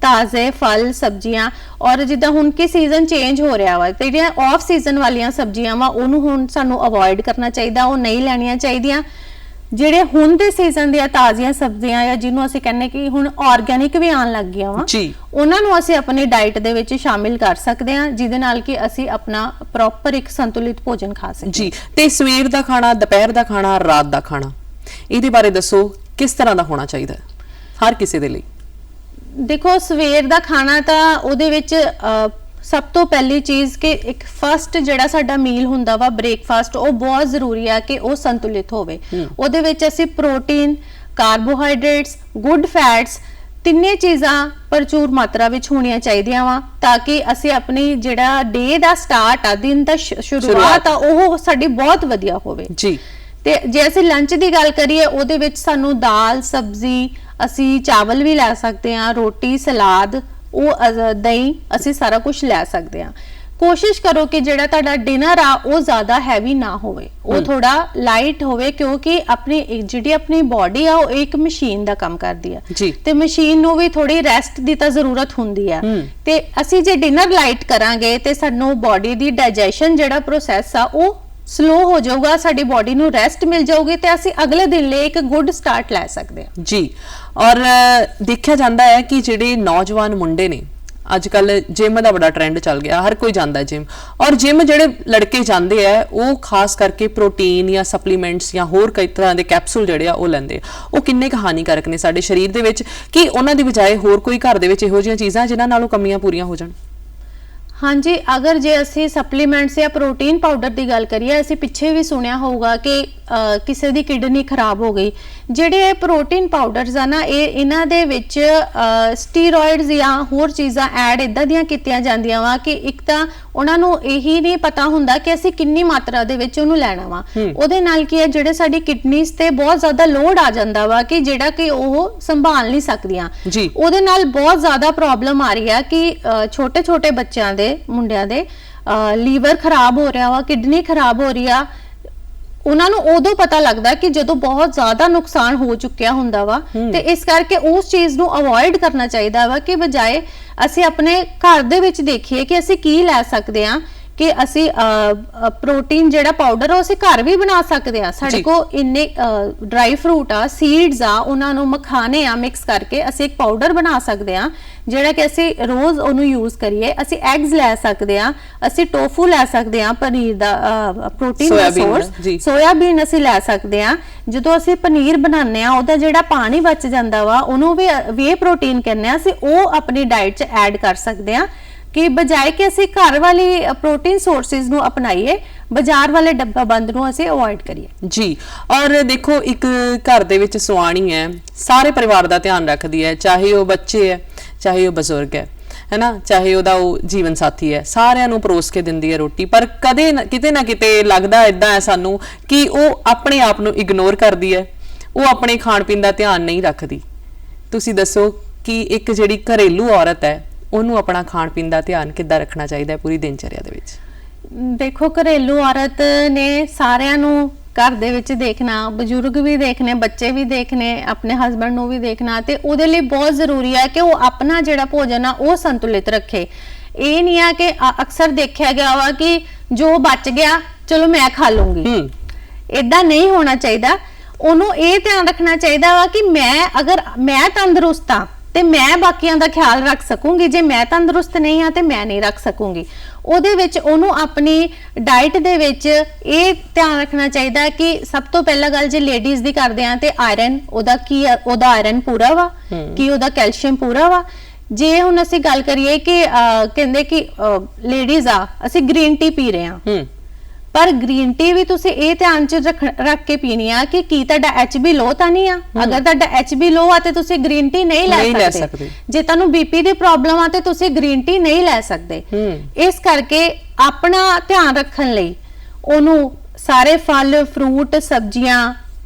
ਤਾਜ਼ੇ ਫਲ ਸਬਜ਼ੀਆਂ, ਔਰ ਜਿੱਦਾਂ ਹੁਣ ਕਿ ਸੀਜ਼ਨ ਚੇਂਜ ਹੋ ਰਿਹਾ ਵਾ ਤੇ ਜਿਹੜੀਆਂ ਆਫ ਸੀਜ਼ਨ ਵਾਲੀਆਂ ਸਬਜ਼ੀਆਂ ਵਾ ਉਹਨੂੰ ਹੁਣ ਸਾਨੂੰ ਅਵੋਇਡ ਕਰਨਾ ਚਾਹੀਦਾ, ਉਹ ਨਹੀਂ ਲੈਣੀਆਂ ਚਾਹੀਦੀਆਂ। ਜਿਹੜੇ ਹੁਣ ਦੇ ਸੀਜ਼ਨ ਦੀਆਂ ਤਾਜ਼ੀਆਂ ਸਬਜ਼ੀਆਂ ਜਾਂ ਜਿਹਨੂੰ ਅਸੀਂ ਕਹਿੰਦੇ ਕਿ ਹੁਣ ਆਰਗੈਨਿਕ ਵੀ ਆਉਣ ਲੱਗ ਗਿਆ ਵਾ, ਉਹਨਾਂ ਨੂੰ ਅਸੀਂ ਆਪਣੀ ਡਾਈਟ ਦੇ ਵਿੱਚ ਸ਼ਾਮਿਲ ਕਰ ਸਕਦੇ ਹਾਂ, ਜਿਹਦੇ ਨਾਲ ਕਿ ਅਸੀਂ ਆਪਣਾ ਪ੍ਰੋਪਰ ਇੱਕ ਸੰਤੁਲਿਤ ਭੋਜਨ ਖਾ ਸਕੀਏ। ਜੀ, ਤੇ ਸਵੇਰ ਦਾ ਖਾਣਾ, ਦੁਪਹਿਰ ਦਾ ਖਾਣਾ, ਰਾਤ ਦਾ ਖਾਣਾ, ਇਹਦੇ ਬਾਰੇ ਦੱਸੋ ਕਿਸ ਤਰ੍ਹਾਂ ਦਾ ਹੋਣਾ ਚਾਹੀਦਾ ਹਰ ਕਿਸੇ ਦੇ ਲਈ? ਦੇਖੋ, ਸਵੇਰ ਦਾ ਖਾਣਾ ਤਾਂ ਉਹਦੇ ਵਿੱਚ ਸਭ ਤੋਂ ਪਹਿਲੀ ਚੀਜ਼ ਕਿ ਇੱਕ ਫਸਟ ਜਿਹੜਾ ਸਾਡਾ ਮੀਲ ਹੁੰਦਾ ਵਾ ਬ੍ਰੇਕਫਾਸਟ, ਉਹ ਬਹੁਤ ਜ਼ਰੂਰੀ ਆ ਕਿ ਉਹ ਸੰਤੁਲਿਤ ਹੋਵੇ। ਉਹਦੇ ਵਿੱਚ ਅਸੀਂ ਪ੍ਰੋਟੀਨ, ਕਾਰਬੋਹਾਈਡਰੇਟਸ, ਗੁੱਡ ਫੈਟਸ, ਤਿੰਨੇ ਚੀਜ਼ਾਂ ਭਰਪੂਰ ਮਾਤਰਾ ਵਿੱਚ ਹੋਣੀਆਂ ਚਾਹੀਦੀਆਂ ਵਾ, ਤਾਂ ਕਿ ਅਸੀਂ ਆਪਣੀ ਜਿਹੜਾ ਡੇ ਦਾ ਸਟਾਰਟ ਆ, ਦਿਨ ਦਾ ਸ਼ੁਰੂਆਤ ਆ, ਉਹ ਸਾਡੀ ਬਹੁਤ ਵਧੀਆ ਹੋਵੇ ਜੀ। ਤੇ ਜੇ ਅਸੀਂ ਲੰਚ ਦੀ ਗੱਲ ਕਰੀਏ, ਉਹਦੇ ਵਿੱਚ ਸਾਨੂੰ ਦਾਲ, ਸਬਜ਼ੀ, ਅਸੀਂ ਚਾਵਲ ਵੀ ਲੈ ਸਕਦੇ ਹਾਂ, ਰੋਟੀ, ਸਲਾਦ, ਉਹ ਦਹੀਂ, ਅਸੀਂ ਸਾਰਾ ਕੁਝ ਲੈ ਸਕਦੇ ਹਾਂ। ਕੋਸ਼ਿਸ਼ ਕਰੋ ਕਿ ਜਿਹੜਾ ਤੁਹਾਡਾ ਡਿਨਰ ਆ ਉਹ ਜ਼ਿਆਦਾ ਹੈਵੀ ਨਾ ਹੋਵੇ, ਉਹ ਥੋੜਾ ਲਾਈਟ ਹੋਵੇ, ਕਿਉਂਕਿ ਆਪਣੀ ਬਾਡੀ ਆ ਉਹ ਇੱਕ ਮਸ਼ੀਨ ਦਾ ਕੰਮ ਕਰਦੀ ਆ ਤੇ ਮਸ਼ੀਨ ਨੂੰ ਵੀ ਥੋੜੀ ਰੈਸਟ ਦੀ ਤਾਂ ਜ਼ਰੂਰਤ ਹੁੰਦੀ ਆ। ਤੇ ਅਸੀਂ ਜੇ ਡਿਨਰ ਲਾਈਟ ਕਰਾਂਗੇ ਤੇ ਸਾਨੂੰ ਬਾਡੀ ਦੀ ਡਾਈਜੈਸ਼ਨ ਜਿਹੜਾ ਪ੍ਰੋਸੈਸ ਆ ਉਹ ਸਲੋ ਹੋ ਜਾਊਗਾ, ਸਾਡੀ ਬਾਡੀ ਨੂੰ ਰੈਸਟ ਮਿਲ ਜਾਊਗੀ ਤੇ ਅਸੀਂ ਅਗਲੇ ਦਿਨ ਲਈ ਇੱਕ ਗੁੱਡ ਸਟਾਰਟ ਲੈ ਸਕਦੇ ਹਾਂ ਜੀ। ਔਰ ਦੇਖਿਆ ਜਾਂਦਾ ਹੈ ਕਿ ਜਿਹੜੇ ਨੌਜਵਾਨ ਮੁੰਡੇ ਨੇ, ਅੱਜ ਕੱਲ ਜਿਮ ਦਾ ਬੜਾ ਟ੍ਰੈਂਡ ਚੱਲ ਗਿਆ, ਹਰ ਕੋਈ ਜਾਂਦਾ ਜਿਮ, ਔਰ ਜਿਮ ਜਿਹੜੇ ਲੜਕੇ ਜਾਂਦੇ ਆ ਉਹ ਖਾਸ ਕਰਕੇ ਪ੍ਰੋਟੀਨ ਜਾਂ ਸਪਲੀਮੈਂਟਸ ਜਾਂ ਹੋਰ ਕਈ ਤਰ੍ਹਾਂ ਦੇ ਕੈਪਸੂਲ ਜਿਹੜੇ ਆ ਉਹ ਲੈਂਦੇ ਆ। ਉਹ ਕਿੰਨੇ ਕੁ ਹਾਨੀਕਾਰਕ ਨੇ ਸਾਡੇ ਸਰੀਰ ਦੇ ਵਿੱਚ, ਕਿ ਉਹਨਾਂ ਦੀ ਬਜਾਏ ਹੋਰ ਕੋਈ ਘਰ ਦੇ ਵਿੱਚ ਇਹੋ ਜਿਹੀਆਂ ਚੀਜ਼ਾਂ ਜਿਨ੍ਹਾਂ ਨਾਲੋਂ ਕਮੀਆਂ ਪੂਰੀਆਂ ਹੋ ਜਾਣ? ਹਾਂਜੀ, ਅਗਰ ਜੇ ਅਸੀਂ ਸਪਲੀਮੈਂਟਸ ਜਾਂ ਪ੍ਰੋਟੀਨ ਪਾਊਡਰ ਦੀ ਗੱਲ ਕਰੀਏ, ਅਸੀਂ ਪਿੱਛੇ ਵੀ ਸੁਣਿਆ ਹੋਊਗਾ ਕਿ ਕਿਸੇ ਦੀ ਕਿਡਨੀ ਖਰਾਬ ਹੋ ਗਈ। ਜਿਹੜੇ ਪ੍ਰੋਟੀਨ ਪਾਊਡਰਸ ਆ ਨਾ, ਇਹਨਾਂ ਦੇ ਵਿੱਚ ਸਟੀਰੋਇਡਸ ਜਾਂ ਹੋਰ ਚੀਜ਼ਾਂ ਐਡ ਇਦਾਂ ਦੀਆਂ ਕੀਤੀਆਂ ਜਾਂਦੀਆਂ ਵਾ ਕਿ ਇੱਕ ਤਾਂ ਉਹਨਾਂ ਨੂੰ ਇਹੀ ਨਹੀਂ ਪਤਾ ਹੁੰਦਾ ਕਿ ਅਸੀਂ ਕਿੰਨੀ ਮਾਤਰਾ ਦੇ ਵਿੱਚ ਉਹਨੂੰ ਲੈਣਾ ਵਾ। ਉਹਦੇ ਨਾਲ ਕੀ ਹੈ, ਜਿਹੜੇ ਸਾਡੀ ਕਿਡਨੀਜ਼ ਤੇ ਬਹੁਤ ਜ਼ਿਆਦਾ ਲੋਡ ਆ ਜਾਂਦਾ ਵਾ ਕਿ ਜਿਹੜਾ ਕਿ ਉਹ ਸੰਭਾਲ ਨਹੀਂ ਸਕਦੀਆਂ। ਉਹਦੇ ਨਾਲ ਬਹੁਤ ਜ਼ਿਆਦਾ ਪ੍ਰੋਬਲਮ ਆ ਰਹੀ ਆ ਕਿ ਛੋਟੇ ਬੱਚਿਆਂ ਦੇ, ਮੁੰਡਿਆਂ ਦੇ ਲੀਵਰ ਖਰਾਬ ਹੋ ਰਿਹਾ ਵਾ, ਕਿਡਨੀ ਖਰਾਬ ਹੋ ਰਹੀ ਆ। ਉਹਨਾਂ ਨੂੰ ਉਦੋਂ ਪਤਾ ਲੱਗਦਾ ਕਿ ਜਦੋਂ ਬਹੁਤ ਜ਼ਿਆਦਾ ਨੁਕਸਾਨ ਹੋ ਚੁੱਕਿਆ ਹੁੰਦਾ ਵਾ। ਤੇ ਇਸ ਕਰਕੇ ਉਸ ਚੀਜ਼ ਨੂੰ ਅਵੋਇਡ ਕਰਨਾ ਚਾਹੀਦਾ ਵਾ ਕਿ ਬਜਾਏ ਅਸੀਂ ਆਪਣੇ ਘਰ ਦੇ ਵਿੱਚ ਦੇਖੀਏ ਕਿ ਅਸੀਂ ਕੀ ਲੈ ਸਕਦੇ ਆ, ਕਿ ਅਸੀਂ ਪ੍ਰੋਟੀਨ ਜਿਹੜਾ ਪਾਊਡਰ ਆ ਅਸੀਂ ਘਰ ਵੀ ਬਣਾ ਸਕਦੇ ਆ। ਸਾਡੇ ਕੋਲ ਇੰਨੇ ਡਰਾਈ ਫਰੂਟ ਆ, ਸੀਡਸ ਆ, ਉਹਨਾਂ ਨੂੰ ਮਖਾਣੇ ਆ, ਮਿਕਸ ਕਰਕੇ ਅਸੀਂ ਇੱਕ ਪਾਊਡਰ ਬਣਾ ਸਕਦੇ ਆ, ਜਿਹੜਾ ਕਿ ਅਸੀਂ ਰੋਜ਼ ਉਹਨੂੰ ਯੂਜ਼ ਕਰੀਏ। ਅਸੀਂ ਐਗਸ ਲੈ ਸਕਦੇ ਆ, ਅਸੀਂ ਟੋਫੂ ਲੈ ਸਕਦੇ ਆ, ਪਨੀਰ ਦਾ ਪ੍ਰੋਟੀਨ ਦਾ ਸੋਰਸ, ਸੋਇਆਬੀਨ ਅਸੀਂ ਲੈ ਸਕਦੇ ਆ। ਜਦੋਂ ਅਸੀਂ ਪਨੀਰ ਬਣਾਉਂਦੇ ਆ, ਉਹਦਾ ਜਿਹੜਾ ਪਾਣੀ ਬਚ ਜਾਂਦਾ ਵਾ ਉਹਨੂੰ ਵੀ ਵੇ ਪ੍ਰੋਟੀਨ ਕਹਿੰਦੇ ਆ, ਅਸੀਂ ਉਹ ਆਪਣੀ ਡਾਈਟ 'ਚ ਐਡ ਕਰ ਸਕਦੇ ਆ, ਕਿ ਬਜਾਏ ਕਿ ਅਸੀਂ ਘਰ ਵਾਲੀ ਪ੍ਰੋਟੀਨ ਸੋਰਸਿਸ ਨੂੰ ਅਪਣਾਈਏ, ਬਾਜ਼ਾਰ ਵਾਲੇ ਡੱਬਾ ਬੰਦ ਨੂੰ ਅਸੀਂ ਅਵੋਇਡ ਕਰੀਏ ਜੀ। ਔਰ ਦੇਖੋ, ਇੱਕ ਘਰ ਦੇ ਵਿੱਚ ਸੁਆਣੀ ਹੈ, ਸਾਰੇ ਪਰਿਵਾਰ ਦਾ ਧਿਆਨ ਰੱਖਦੀ ਹੈ, ਚਾਹੇ ਉਹ ਬੱਚੇ ਹੈ, ਚਾਹੇ ਉਹ ਬਜ਼ੁਰਗ ਹੈ ਨਾ, ਚਾਹੇ ਉਹਦਾ ਉਹ ਜੀਵਨ ਸਾਥੀ ਹੈ, ਸਾਰਿਆਂ ਨੂੰ ਪਰੋਸ ਕੇ ਦਿੰਦੀ ਹੈ ਰੋਟੀ। ਪਰ ਕਦੇ ਕਿਤੇ ਨਾ ਕਿਤੇ ਲੱਗਦਾ ਇਦਾਂ ਹੈ ਸਾਨੂੰ ਕਿ ਉਹ ਆਪਣੇ ਆਪ ਨੂੰ ਇਗਨੋਰ ਕਰਦੀ ਹੈ, ਉਹ ਆਪਣੇ ਖਾਣ ਪੀਣ ਦਾ ਧਿਆਨ ਨਹੀਂ ਰੱਖਦੀ। ਤੁਸੀਂ ਦੱਸੋ ਕਿ ਇੱਕ ਜਿਹੜੀ ਘਰੇਲੂ ਔਰਤ ਹੈ ਉਹਨੂੰ ਆਪਣਾ ਖਾਣ ਪੀਣ ਦਾ ਧਿਆਨ ਕਿੱਦਾਂ ਰੱਖਣਾ ਚਾਹੀਦਾ ਹੈ ਪੂਰੀ ਦਿਨਚਰਿਆ ਦੇ ਵਿੱਚ? ਦੇਖੋ, ਘਰੇਲੂ ਔਰਤ ਨੇ ਸਾਰਿਆਂ ਨੂੰ ਘਰ ਦੇ ਵਿੱਚ ਦੇਖਣਾ, ਬਜ਼ੁਰਗ ਵੀ ਦੇਖਣੇ, ਬੱਚੇ ਵੀ ਦੇਖਣੇ, ਆਪਣੇ ਹਸਬੰਡ ਨੂੰ ਵੀ ਦੇਖਣਾ, ਤੇ ਉਹਦੇ ਲਈ ਬਹੁਤ ਜ਼ਰੂਰੀ ਹੈ ਕਿ ਉਹ ਆਪਣਾ ਜਿਹੜਾ ਭੋਜਨ ਆ ਉਹ ਸੰਤੁਲਿਤ ਰੱਖੇ। ਇਹ ਨਹੀਂ ਆ ਕਿ ਅਕਸਰ ਦੇਖਿਆ ਗਿਆ ਵਾ ਕਿ ਜੋ ਬਚ ਗਿਆ ਚਲੋ ਮੈਂ ਖਾ ਲੂੰਗੀ, ਏਦਾਂ ਨਹੀਂ ਹੋਣਾ ਚਾਹੀਦਾ। ਉਹਨੂੰ ਇਹ ਧਿਆਨ ਰੱਖਣਾ ਚਾਹੀਦਾ ਵਾ ਕਿ ਅਗਰ ਮੈਂ ਤੰਦਰੁਸਤ ਆ ਤੇ ਮੈਂ ਬਾਕੀਆਂ ਦਾ ਖਿਆਲ ਰੱਖ ਸਕੂੰਗੀ, ਜੇ ਮੈਂ ਤੰਦਰੁਸਤ ਨਹੀਂ ਆ ਤੇ ਮੈਂ ਨਹੀਂ ਰੱਖ ਸਕੂੰਗੀ। ਉਹਦੇ ਵਿੱਚ ਉਹਨੂੰ ਆਪਣੀ ਡਾਈਟ ਦੇ ਵਿੱਚ ਇਹ ਧਿਆਨ ਰੱਖਣਾ ਚਾਹੀਦਾ ਕਿ ਸਭ ਤੋਂ ਪਹਿਲਾਂ ਗੱਲ ਜੇ ਲੇਡੀਜ਼ ਦੀ ਕਰਦੇ ਆ ਤੇ ਆਇਰਨ, ਉਹਦਾ ਆਇਰਨ ਪੂਰਾ ਵਾ, ਕਿ ਉਹਦਾ ਕੈਲਸ਼ੀਅਮ ਪੂਰਾ ਵਾ। ਜੇ ਹੁਣ ਅਸੀਂ ਗੱਲ ਕਰੀਏ ਕਿ ਕਹਿੰਦੇ ਕਿ ਲੇਡੀਜ਼ ਆ ਅਸੀਂ ਗ੍ਰੀਨ ਟੀ ਪੀ ਰਹੇ ਆ, ਪਰ ਗ੍ਰੀਨ ਟੀ ਵੀ ਤੁਸੀਂ ਇਹ ਧਿਆਨ ਚ ਰੱਖ ਕੇ ਪੀਣੀ ਆ ਕਿ ਕੀ ਤੁਹਾਡਾ HB ਲੋ ਤਾਂ ਨਹੀਂ ਆ। ਅਗਰ ਤੁਹਾਡਾ HB ਲੋ ਆ ਤੇ ਤੁਸੀਂ ਗ੍ਰੀਨ ਟੀ ਨਹੀਂ ਲੈ ਸਕਦੇ। ਜੇ ਤੁਹਾਨੂੰ BP ਦੀ ਪ੍ਰੋਬਲਮ ਆ ਤੇ ਤੁਸੀਂ ਗ੍ਰੀਨ ਟੀ ਨਹੀਂ ਲੈ ਸਕਦੇ। ਇਸ ਕਰਕੇ ਆਪਣਾ ਧਿਆਨ ਰੱਖਣ ਲਈ ਉਹਨੂੰ ਸਾਰੇ ਫਲ, ਫਰੂਟ, ਸਬਜ਼ੀਆਂ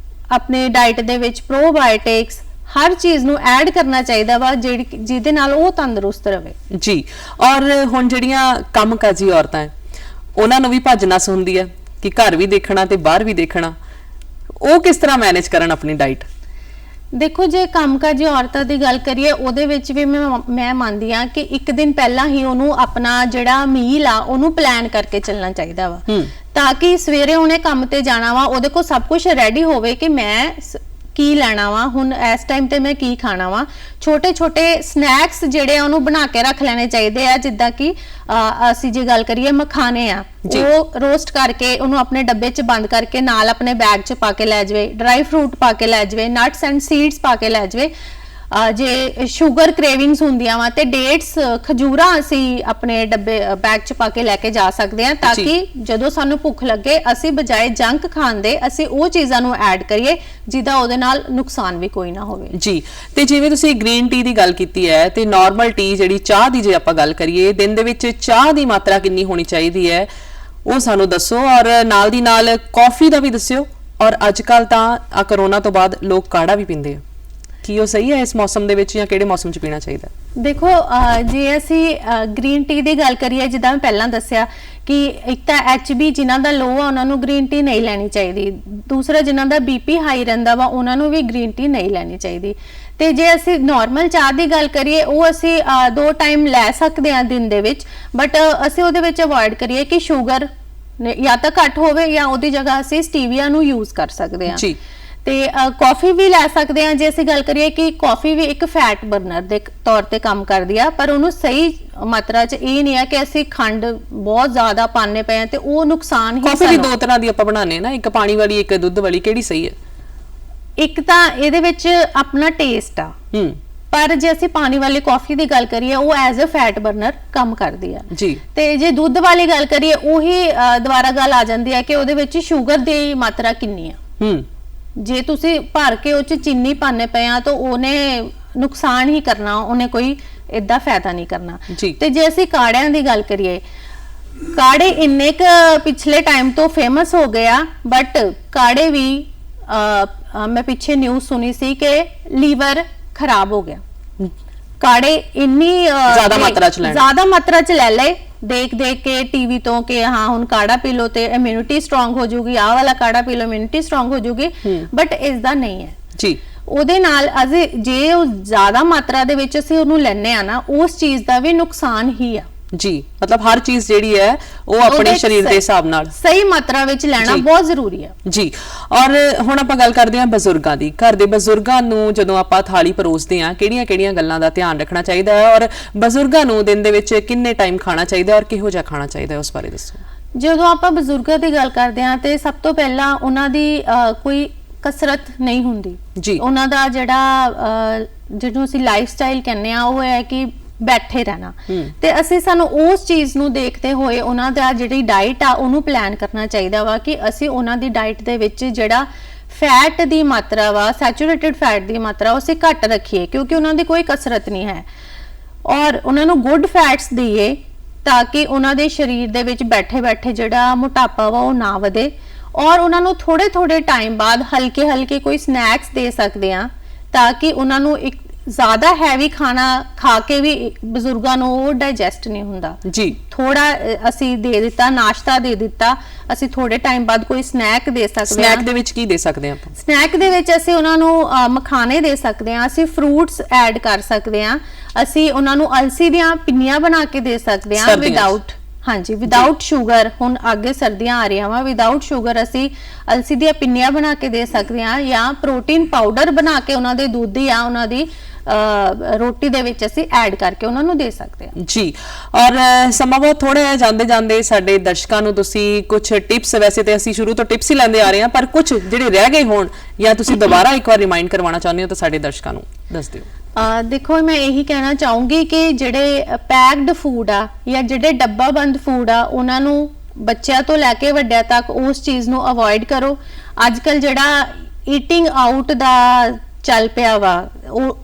ਆਪਣੇ ਡਾਈਟ ਦੇ ਵਿੱਚ, ਪ੍ਰੋਬਾਇਓਟਿਕਸ, ਹਰ ਚੀਜ਼ ਨੂੰ ਐਡ ਕਰਨਾ ਚਾਹੀਦਾ ਵਾ ਜਿਹਦੇ ਨਾਲ ਉਹ ਤੰਦਰੁਸਤ ਰਵੇ ਜੀ। ਔਰ ਹੁਣ ਜਿਹੜੀਆਂ ਕੰਮਕਾਜੀ ਔਰਤਾਂ ਹੈ ਉਹਨਾਂ ਨੂੰ ਵੀ ਭੱਜ ਨਸ ਹੁੰਦੀ ਹੈ ਕਿ ਘਰ ਵੀ ਦੇਖਣਾ ਤੇ ਬਾਹਰ ਵੀ ਦੇਖਣਾ, ਉਹ ਕਿਸ ਤਰ੍ਹਾਂ ਮੈਨੇਜ ਕਰਨ ਆਪਣੀ ਡਾਈਟ? ਦੇਖੋ, ਜੇ ਕੰਮਕਾਜੀ ਔਰਤਾਂ ਦੀ ਗੱਲ ਕਰੀਏ ਉਹਦੇ ਵਿੱਚ ਵੀ ਮੈਂ ਮੰਨਦੀ ਆ ਕਿ ਇੱਕ ਦਿਨ ਪਹਿਲਾਂ ਹੀ ਉਹਨੂੰ ਆਪਣਾ ਜਿਹੜਾ ਮੀਲ ਆ ਉਹਨੂੰ ਪਲਾਨ ਕਰਕੇ ਚੱਲਣਾ ਚਾਹੀਦਾ ਵਾ, ਤਾਂ ਕਿ ਸਵੇਰੇ ਉਹਨੇ ਕੰਮ ਤੇ ਜਾਣਾ ਵਾ, ਉਹਦੇ ਕੋਲ ਸਭ ਕੁਝ ਰੈਡੀ ਹੋਵੇ ਕਿ ਮੈਂ ਕੀ ਲੈਣਾ ਵਾ, ਹੁਣ ਇਸ ਟਾਈਮ ਤੇ ਮੈਂ ਕੀ ਖਾਣਾ ਵਾ। ਛੋਟੇ ਛੋਟੇ ਸਨੈਕਸ ਜਿਹੜੇ ਆ ਉਹਨੂੰ ਬਣਾ ਕੇ ਰੱਖ ਲੈਣੇ ਚਾਹੀਦੇ ਆ, ਜਿੱਦਾਂ ਕਿ ਅਸੀਂ ਜੇ ਗੱਲ ਕਰੀਏ ਮਖਾਣੇ ਆ, ਉਹ ਰੋਸਟ ਕਰਕੇ ਉਹਨੂੰ ਆਪਣੇ ਡੱਬੇ 'ਚ ਬੰਦ ਕਰਕੇ ਨਾਲ ਆਪਣੇ ਬੈਗ 'ਚ ਪਾ ਕੇ ਲੈ ਜਾਵੇ, ਡਰਾਈ ਫਰੂਟ ਪਾ ਕੇ ਲੈ ਜਾਵੇ, ਨਟਸ ਐਂਡ ਸੀਡਸ ਪਾ ਕੇ ਲੈ ਜਾਵੇ। ਜੇ ਸ਼ੂਗਰ ਕ੍ਰੇਵਿੰਗਸ ਹੁੰਦੀਆਂ ਵਾ ਤੇ ਡੇਟਸ, ਖਜੂਰਾਂ ਅਸੀਂ ਆਪਣੇ ਡੱਬੇ ਬੈਗ 'ਚ ਪਾ ਕੇ ਲੈ ਕੇ ਜਾ ਸਕਦੇ ਹਾਂ, ਤਾਂ ਕਿ ਜਦੋਂ ਸਾਨੂੰ ਭੁੱਖ ਲੱਗੇ ਅਸੀਂ ਬਜਾਏ ਜੰਕ ਖਾਣ ਦੇ ਅਸੀਂ ਉਹ ਚੀਜ਼ਾਂ ਨੂੰ ਐਡ ਕਰੀਏ ਜਿਹਦਾ ਉਹਦੇ ਨਾਲ ਨੁਕਸਾਨ ਵੀ ਕੋਈ ਨਾ ਹੋਵੇ। ਜੀ। ਤੇ ਜਿਵੇਂ ਤੁਸੀਂ ਗ੍ਰੀਨ ਟੀ ਦੀ ਗੱਲ ਕੀਤੀ ਹੈ ਤੇ ਨਾਰਮਲ ਟੀ ਜਿਹੜੀ ਚਾਹ ਦੀ ਜੇ ਆਪਾਂ ਗੱਲ ਕਰੀਏ, ਦਿਨ ਦੇ ਵਿੱਚ ਚਾਹ ਦੀ ਮਾਤਰਾ ਕਿੰਨੀ ਹੋਣੀ ਚਾਹੀਦੀ ਹੈ ਉਹ ਸਾਨੂੰ ਦੱਸੋ, ਔਰ ਨਾਲ ਦੀ ਨਾਲ ਕੌਫੀ ਦਾ ਵੀ ਦੱਸਿਓ। ਔਰ ਅੱਜ ਕੱਲ ਤਾਂ ਆ ਕਰੋਨਾ ਤੋਂ ਬਾਅਦ ਲੋਕ ਕਾੜਾ ਵੀ ਪੀਂਦੇ ਆ, ਕੀ ਉਹ ਸਹੀ ਹੈ ਇਸ ਮੌਸਮ ਦੇ ਵਿੱਚ ਜਾਂ ਕਿਹੜੇ ਮੌਸਮ 'ਚ ਪੀਣਾ ਚਾਹੀਦਾ? ਦੇਖੋ, ਜੇ ਅਸੀਂ ਗ੍ਰੀਨ ਟੀ ਦੀ ਗੱਲ ਕਰੀਏ, ਜਿੱਦਾਂ ਮੈਂ ਪਹਿਲਾਂ ਦੱਸਿਆ ਕਿ ਇੱਕ ਤਾਂ HB ਜਿਨ੍ਹਾਂ ਦਾ ਲੋ ਆ ਉਹਨਾਂ ਨੂੰ ਗ੍ਰੀਨ ਟੀ ਨਹੀਂ ਲੈਣੀ ਚਾਹੀਦੀ, ਦੂਸਰਾ ਜਿਨ੍ਹਾਂ ਦਾ BP ਹਾਈ ਰਹਿੰਦਾ ਵਾ ਉਹਨਾਂ ਨੂੰ ਵੀ ਗ੍ਰੀਨ ਟੀ ਨਹੀਂ ਲੈਣੀ ਚਾਹੀਦੀ। ਤੇ ਜੇ ਅਸੀਂ ਨਾਰਮਲ ਚਾਹ ਦੀ ਗੱਲ ਕਰੀਏ, ਉਹ ਅਸੀਂ 2 ਟਾਈਮ ਲੈ ਸਕਦੇ ਹਾਂ ਦਿਨ ਦੇ ਵਿੱਚ, ਬਟ ਅਸੀਂ ਉਹਦੇ ਵਿੱਚ ਅਵੋਇਡ ਕਰੀਏ ਕਿ ਸ਼ੂਗਰ ਜਾਂ ਤਾਂ ਘੱਟ ਹੋਵੇ ਜਾਂ ਉਹਦੀ ਜਗ੍ਹਾ ਅਸੀਂ ਸਟੀਵੀਆ ਨੂੰ ਯੂਜ਼ ਕਰ ਸਕਦੇ ਹਾਂ। ਜੀ। ਤੇ ਕਾਫੀ ਵੀ ਲੈ ਸਕਦੇ ਹਾਂ ਜੇ ਅਸੀਂ ਗੱਲ ਕਰੀਏ ਕਿ ਕਾਫੀ ਵੀ ਇੱਕ ਫੈਟ ਬਰਨਰ ਦੇ ਤੌਰ ਤੇ ਕੰਮ ਕਰਦੀ ਆ, ਪਰ ਉਹਨੂੰ ਸਹੀ ਮਾਤਰਾ 'ਚ ਇਹ ਨਹੀਂ ਹੈ ਕਿ ਅਸੀਂ ਖੰਡ ਬਹੁਤ ਜ਼ਿਆਦਾ ਪਾਣੇ ਪਏ ਆ ਤੇ ਉਹ ਨੁਕਸਾਨ ਹੀ। ਕਾਫੀ ਵੀ 2 ਤਰ੍ਹਾਂ ਦੀ ਆਪਾਂ ਬਣਾਉਂਦੇ ਨਾ, ਇੱਕ ਪਾਣੀ ਵਾਲੀ ਇੱਕ ਦੁੱਧ ਵਾਲੀ, ਕਿਹੜੀ ਸਹੀ ਹੈ? ਇੱਕ ਤਾਂ ਇਹਦੇ ਵਿੱਚ ਆਪਣਾ ਟੇਸਟ ਆ, ਪਰ ਜੇ ਅਸੀਂ ਪਾਣੀ ਵਾਲੀ ਕਾਫੀ ਦੀ ਗੱਲ ਕਰੀਏ ਉਹ ਐਜ਼ ਅ ਫੈਟ ਬਰਨਰ ਕੰਮ ਕਰਦੀ ਆ ਜੀ। ਤੇ ਜੇ ਦੁੱਧ ਵਾਲੀ ਗੱਲ ਕਰੀਏ ਉਹੀ ਦੁਬਾਰਾ ਗੱਲ ਆ ਜਾਂਦੀ ਹੈ ਕਿ ਉਹਦੇ ਵਿੱਚ ਸ਼ੂਗਰ ਦੀ ਮਾਤਰਾ ਕਿੰਨੀ ਆ। ਜੇ ਤੁਸੀਂ ਭਰ ਕੇ ਉਹ 'ਚ ਚੀਨੀ ਪਾਣੇ ਪਏ ਆ ਤਾਂ ਉਹਨੇ ਨੁਕਸਾਨ ਹੀ ਕਰਨਾ, ਉਹਨੇ ਕੋਈ ਏਦਾਂ ਫਾਇਦਾ ਨਹੀਂ ਕਰਨਾ। ਤੇ ਜੇ ਅਸੀਂ ਕਾੜਿਆਂ ਦੀ ਗੱਲ ਕਰੀਏ, ਕਾੜੇ ਇੰਨੇ ਕ ਪਿਛਲੇ ਟਾਈਮ ਤੋਂ ਫੇਮਸ ਹੋ ਗਏ ਆ, ਬਟ ਕਾੜੇ ਵੀ ਮੈਂ ਪਿੱਛੇ ਨਿਊਜ਼ ਸੁਣੀ ਸੀ ਕਿ ਲੀਵਰ ਖਰਾਬ ਹੋ ਗਿਆ। ਕਾੜੇ ਇੰਨੀ ਜ਼ਿਆਦਾ ਮਾਤਰਾ 'ਚ ਲੈ ਲਏ ਦੇਖ ਕੇ ਟੀਵੀ ਤੋਂ ਕਿ ਹਾਂ ਹੁਣ ਕਾੜਾ ਪੀ ਲਓ ਤੇ ਇਮਿਊਨਿਟੀ ਸਟਰੋਂਗ ਹੋ ਜਾਊਗੀ, ਆਹ ਵਾਲਾ ਕਾੜਾ ਪੀ ਲਓ ਇਮਿਊਨਿਟੀ ਸਟਰੋਂਗ ਹੋ ਜਾਊਗੀ, ਬਟ ਇਸ ਦਾ ਨਹੀਂ ਹੈ ਜੀ। ਉਹਦੇ ਨਾਲ ਅਸੀਂ ਜੇ ਉਹ ਜ਼ਿਆਦਾ ਮਾਤਰਾ ਦੇ ਵਿੱਚ ਅਸੀਂ ਉਹਨੂੰ ਲੈਣੇ ਆ ਨਾ, ਉਸ ਚੀਜ਼ ਦਾ ਵੀ ਨੁਕਸਾਨ ਹੀ ਆ ਜੀ। ਮਤਲਬ ਹਰ ਚੀਜ਼ ਜਿਹੜੀ ਹੈ ਉਹ ਆਪਣੇ ਸਰੀਰ ਦੇ ਹਿਸਾਬ ਨਾਲ ਸਹੀ ਮਾਤਰਾ ਵਿੱਚ ਲੈਣਾ ਬਹੁਤ ਜ਼ਰੂਰੀ ਹੈ ਜੀ। ਔਰ ਹੁਣ ਆਪਾਂ ਗੱਲ ਕਰਦੇ ਹਾਂ ਬਜ਼ੁਰਗਾਂ ਦੀ। ਘਰ ਦੇ ਬਜ਼ੁਰਗਾਂ ਨੂੰ ਜਦੋਂ ਆਪਾਂ ਥਾਲੀ ਪਰੋਸਦੇ ਹਾਂ, ਕਿਹੜੀਆਂ-ਕਿਹੜੀਆਂ ਗੱਲਾਂ ਦਾ ਧਿਆਨ ਰੱਖਣਾ ਚਾਹੀਦਾ ਹੈ, ਔਰ ਬਜ਼ੁਰਗਾਂ ਨੂੰ ਦਿਨ ਦੇ ਵਿੱਚ ਕਿੰਨੇ ਟਾਈਮ ਖਾਣਾ ਚਾਹੀਦਾ ਔਰ ਕਿਹੋ ਜਿਹਾ ਖਾਣਾ ਚਾਹੀਦਾ, ਉਸ ਬਾਰੇ ਦੱਸੋ। ਜਦੋਂ ਆਪਾਂ ਬਜ਼ੁਰਗਾਂ ਦੀ ਗੱਲ ਕਰਦੇ ਹਾਂ ਤੇ ਸਭ ਤੋਂ ਪਹਿਲਾਂ ਉਹਨਾਂ ਦੀ ਕੋਈ ਕਸਰਤ ਨਹੀਂ ਹੁੰਦੀ ਜੀ। ਉਹਨਾਂ ਦਾ ਜਿਹੜਾ ਜਿਹਨੂੰ ਅਸੀਂ ਲਾਈਫ ਸਟਾਈਲ ਕਹਿੰਦੇ ਆ ਉਹ ਹੈ ਕਿ ਬੈਠੇ ਰਹਿਣਾ, ਤੇ ਅਸੀਂ ਸਾਨੂੰ ਉਸ ਚੀਜ਼ ਨੂੰ ਦੇਖਦੇ ਹੋਏ ਉਹਨਾਂ ਦਾ ਜਿਹੜੀ ਡਾਈਟ ਆ ਉਹਨੂੰ ਪਲਾਨ ਕਰਨਾ ਚਾਹੀਦਾ ਵਾ ਕਿ ਅਸੀਂ ਉਹਨਾਂ ਦੀ ਡਾਈਟ ਦੇ ਵਿੱਚ ਜਿਹੜਾ ਫੈਟ ਦੀ ਮਾਤਰਾ ਵਾ, ਸੈਚੂਰੇਟਡ ਫੈਟ ਦੀ ਮਾਤਰਾ ਉਹ ਅਸੀਂ ਘੱਟ ਰੱਖੀਏ, ਕਿਉਂਕਿ ਉਹਨਾਂ ਦੀ ਕੋਈ ਕਸਰਤ ਨਹੀਂ ਹੈ, ਔਰ ਉਹਨਾਂ ਨੂੰ ਗੁੱਡ ਫੈਟਸ ਦਈਏ ਤਾਂ ਕਿ ਉਹਨਾਂ ਦੇ ਸਰੀਰ ਦੇ ਵਿੱਚ ਬੈਠੇ ਜਿਹੜਾ ਮੋਟਾਪਾ ਵਾ ਉਹ ਨਾ ਵਧੇ। ਔਰ ਉਹਨਾਂ ਨੂੰ ਥੋੜੇ ਟਾਈਮ ਬਾਅਦ ਹਲਕੇ ਕੋਈ ਸਨੈਕਸ ਦੇ ਸਕਦੇ ਆ ਤਾਂ ਕਿ ਉਹਨਾਂ ਨੂੰ ਇੱਕ ਜ਼ਿਆਦਾ ਹੈਵੀ ਖਾਣਾ ਖਾ ਕੇ ਵੀ ਬਜ਼ੁਰਗਾਂ ਨੂੰ ਉਹ ਡਾਈਜੈਸਟ ਨਹੀਂ ਹੁੰਦਾ ਜੀ। ਥੋੜਾ ਅਸੀਂ ਦੇ ਦਿੱਤਾ, ਨਾਸ਼ਤਾ ਦੇ ਦਿੱਤਾ, ਅਸੀਂ ਥੋੜੇ ਟਾਈਮ ਬਾਅਦ ਕੋਈ ਸਨੈਕ ਦੇ ਸਕਦੇ ਹਾਂ। ਸਨੈਕ ਦੇ ਵਿੱਚ ਕੀ ਦੇ ਸਕਦੇ ਹਾਂ ਆਪਾਂ? ਸਨੈਕ ਦੇ ਵਿੱਚ ਅਸੀਂ ਉਹਨਾਂ ਨੂੰ ਮਖਾਣੇ ਦੇ ਸਕਦੇ ਹਾਂ, ਅਸੀਂ ਫਰੂਟਸ ਐਡ ਕਰ ਸਕਦੇ ਹਾਂ, ਅਸੀਂ ਉਹਨਾਂ ਨੂੰ ਅਲਸੀ ਦੀਆਂ ਪਿੰਨੀਆਂ ਬਣਾ ਕੇ ਦੇ ਸਕਦੇ ਹਾਂ ਵਿਦਆਊਟ ਸ਼ੂਗਰ। ਹੁਣ ਅੱਗੇ ਸਰਦੀਆਂ ਆ ਰਹੀਆਂ ਵਾ, ਵਿਦਆਊਟ ਸ਼ੂਗਰ ਅਸੀਂ ਅਲਸੀ ਦੀਆਂ ਪਿੰਨੀਆਂ ਬਣਾ ਕੇ ਦੇ ਸਕਦੇ ਹਾਂ, ਜਾਂ ਪ੍ਰੋਟੀਨ ਪਾਊਡਰ ਬਣਾ ਕੇ ਉਹਨਾਂ ਦੇ ਦੁੱਧ ਜਾਂ ਉਹਨਾਂ ਦੀ ਰੋਟੀ ਦੇ ਵਿੱਚ ਅਸੀਂ ਐਡ ਕਰਕੇ ਉਹਨਾਂ ਨੂੰ ਦੇ ਸਕਦੇ ਹਾਂ ਜੀ। ਔਰ ਸਮਾਂ ਬਹੁਤ ਥੋੜਾ ਹੈ, ਜਾਂਦੇ ਸਾਡੇ ਦਰਸ਼ਕਾਂ ਨੂੰ ਤੁਸੀਂ ਕੁਝ ਟਿਪਸ, ਵੈਸੇ ਤੇ ਅਸੀਂ ਸ਼ੁਰੂ ਤੋਂ ਟਿਪਸ ਹੀ ਲੈਂਦੇ ਆ ਰਹੇ ਹਾਂ, ਪਰ ਕੁਝ ਜਿਹੜੇ ਰਹਿ ਗਏ ਹੋਣ ਜਾਂ ਤੁਸੀਂ ਦੁਬਾਰਾ ਇੱਕ ਵਾਰ ਰਿਮਾਈਂਡ ਕਰਵਾਉਣਾ ਚਾਹੁੰਦੇ ਹੋ ਤਾਂ ਸਾਡੇ ਦਰਸ਼ਕਾਂ ਨੂੰ ਦੱਸ ਦਿਓ। ਦੇਖੋ, ਮੈਂ ਇਹੀ ਕਹਿਣਾ ਚਾਹੂੰਗੀ ਕਿ ਜਿਹੜੇ ਪੈਕਡ ਫੂਡ ਆ ਜਾਂ ਜਿਹੜੇ ਡੱਬਾ ਬੰਦ ਫੂਡ ਆ ਉਹਨਾਂ ਨੂੰ ਬੱਚਿਆਂ ਤੋਂ ਲੈ ਕੇ ਵੱਡਿਆਂ ਤੱਕ ਉਸ ਚੀਜ਼ ਨੂੰ ਅਵੋਇਡ ਕਰੋ। ਅੱਜ ਕੱਲ ਜਿਹੜਾ ਈਟਿੰਗ ਆਊਟ ਦਾ ਚੱਲ ਪਿਆ ਵਾ,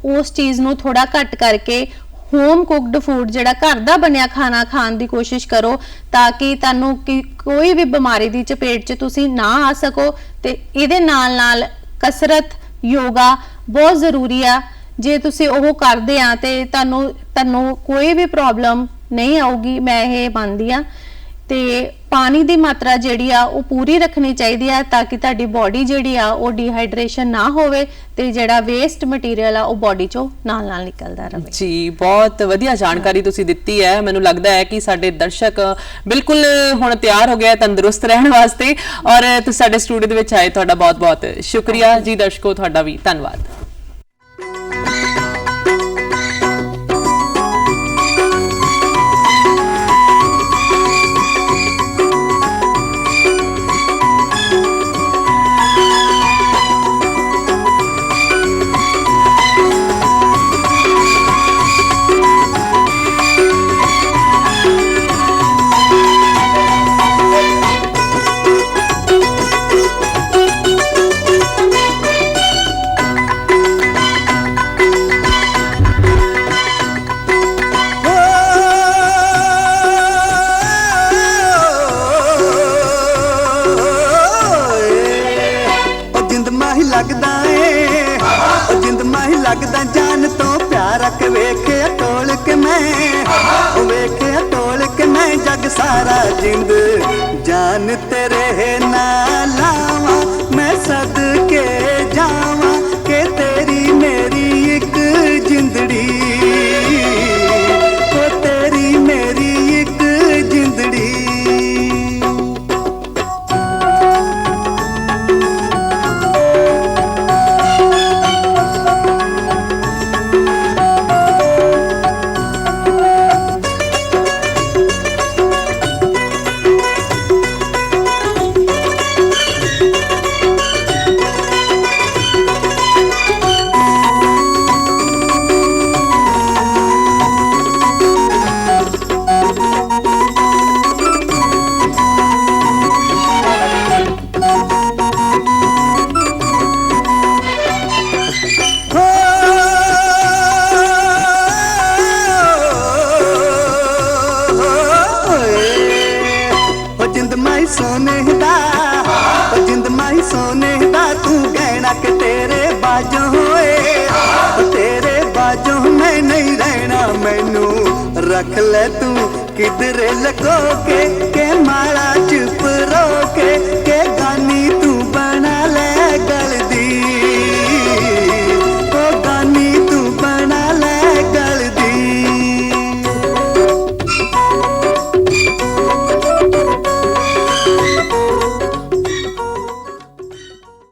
ਉਸ ਚੀਜ਼ ਨੂੰ ਥੋੜਾ ਘੱਟ ਕਰਕੇ ਹੋਮ ਕੁਕਡ ਫੂਡ, ਜਿਹੜਾ ਘਰ ਦਾ ਬਣਿਆ ਖਾਣਾ ਖਾਣ ਦੀ ਕੋਸ਼ਿਸ਼ ਕਰੋ ਤਾਂ ਕਿ ਤੁਹਾਨੂੰ ਕੋਈ ਵੀ ਬਿਮਾਰੀ ਦੀ ਚਪੇਟ 'ਚ ਤੁਸੀਂ ਨਾ ਆ ਸਕੋ। ਤੇ ਇਹਦੇ ਨਾਲ ਕਸਰਤ, ਯੋਗਾ ਬਹੁਤ ਜ਼ਰੂਰੀ ਆ। ਜੇ ਤੁਸੀਂ ਉਹ ਕਰਦੇ ਆ ਤੇ ਤੁਹਾਨੂੰ ਕੋਈ ਵੀ ਪ੍ਰੋਬਲਮ ਨਹੀਂ ਆਊਗੀ, ਮੈਂ ਇਹ ਮੰਨਦੀ ਆ। ਤੇ ਪਾਣੀ ਦੀ ਮਾਤਰਾ ਜਿਹੜੀ ਆ ਉਹ ਪੂਰੀ ਰੱਖਣੀ ਚਾਹੀਦੀ ਆ ਤਾਂ ਕਿ ਤੁਹਾਡੀ ਬਾਡੀ ਜਿਹੜੀ ਆ ਉਹ ਡੀਹਾਈਡਰੇਸ਼ਨ ਨਾ ਹੋਵੇ ਤੇ ਜਿਹੜਾ ਵੇਸਟ ਮਟੀਰੀਅਲ ਆ ਉਹ ਬਾਡੀ ਚੋਂ ਨਾਲ ਨਾਲ ਨਿਕਲਦਾ ਰਹੇ। ਜੀ ਬਹੁਤ ਵਧੀਆ ਜਾਣਕਾਰੀ ਤੁਸੀਂ ਦਿੱਤੀ ਹੈ। ਮੈਨੂੰ ਲੱਗਦਾ ਹੈ ਕਿ ਸਾਡੇ ਦਰਸ਼ਕ ਬਿਲਕੁਲ ਹੁਣ ਤਿਆਰ ਹੋ ਗਏ ਹੈ ਤੰਦਰੁਸਤ ਰਹਿਣ ਵਾਸਤੇ, ਔਰ ਤੁਸੀਂ ਸਾਡੇ ਸਟੂਡੀਓ ਦੇ ਵਿੱਚ ਆਏ, ਤੁਹਾਡਾ ਬਹੁਤ ਬਹੁਤ ਸ਼ੁਕਰੀਆ ਜੀ। ਦਰਸ਼ਕੋ ਤੁਹਾਡਾ ਵੀ ਧੰਨਵਾਦ। लगदा जान तो प्यार के वेखे टोल के मैं वेखे टोल के मैं जग सारा जिंद जान तेरे ना लावा मैं सदके जावा के तेरी मेरी एक जिंदड़ी ओ तेरी मेरी एक जिंदड़ी। सोने दा तू गहना के तेरे बाजों होए तेरे बाजों मैं नहीं रहना मैनू रख ले तू किधरे लको के मारा चुप रो के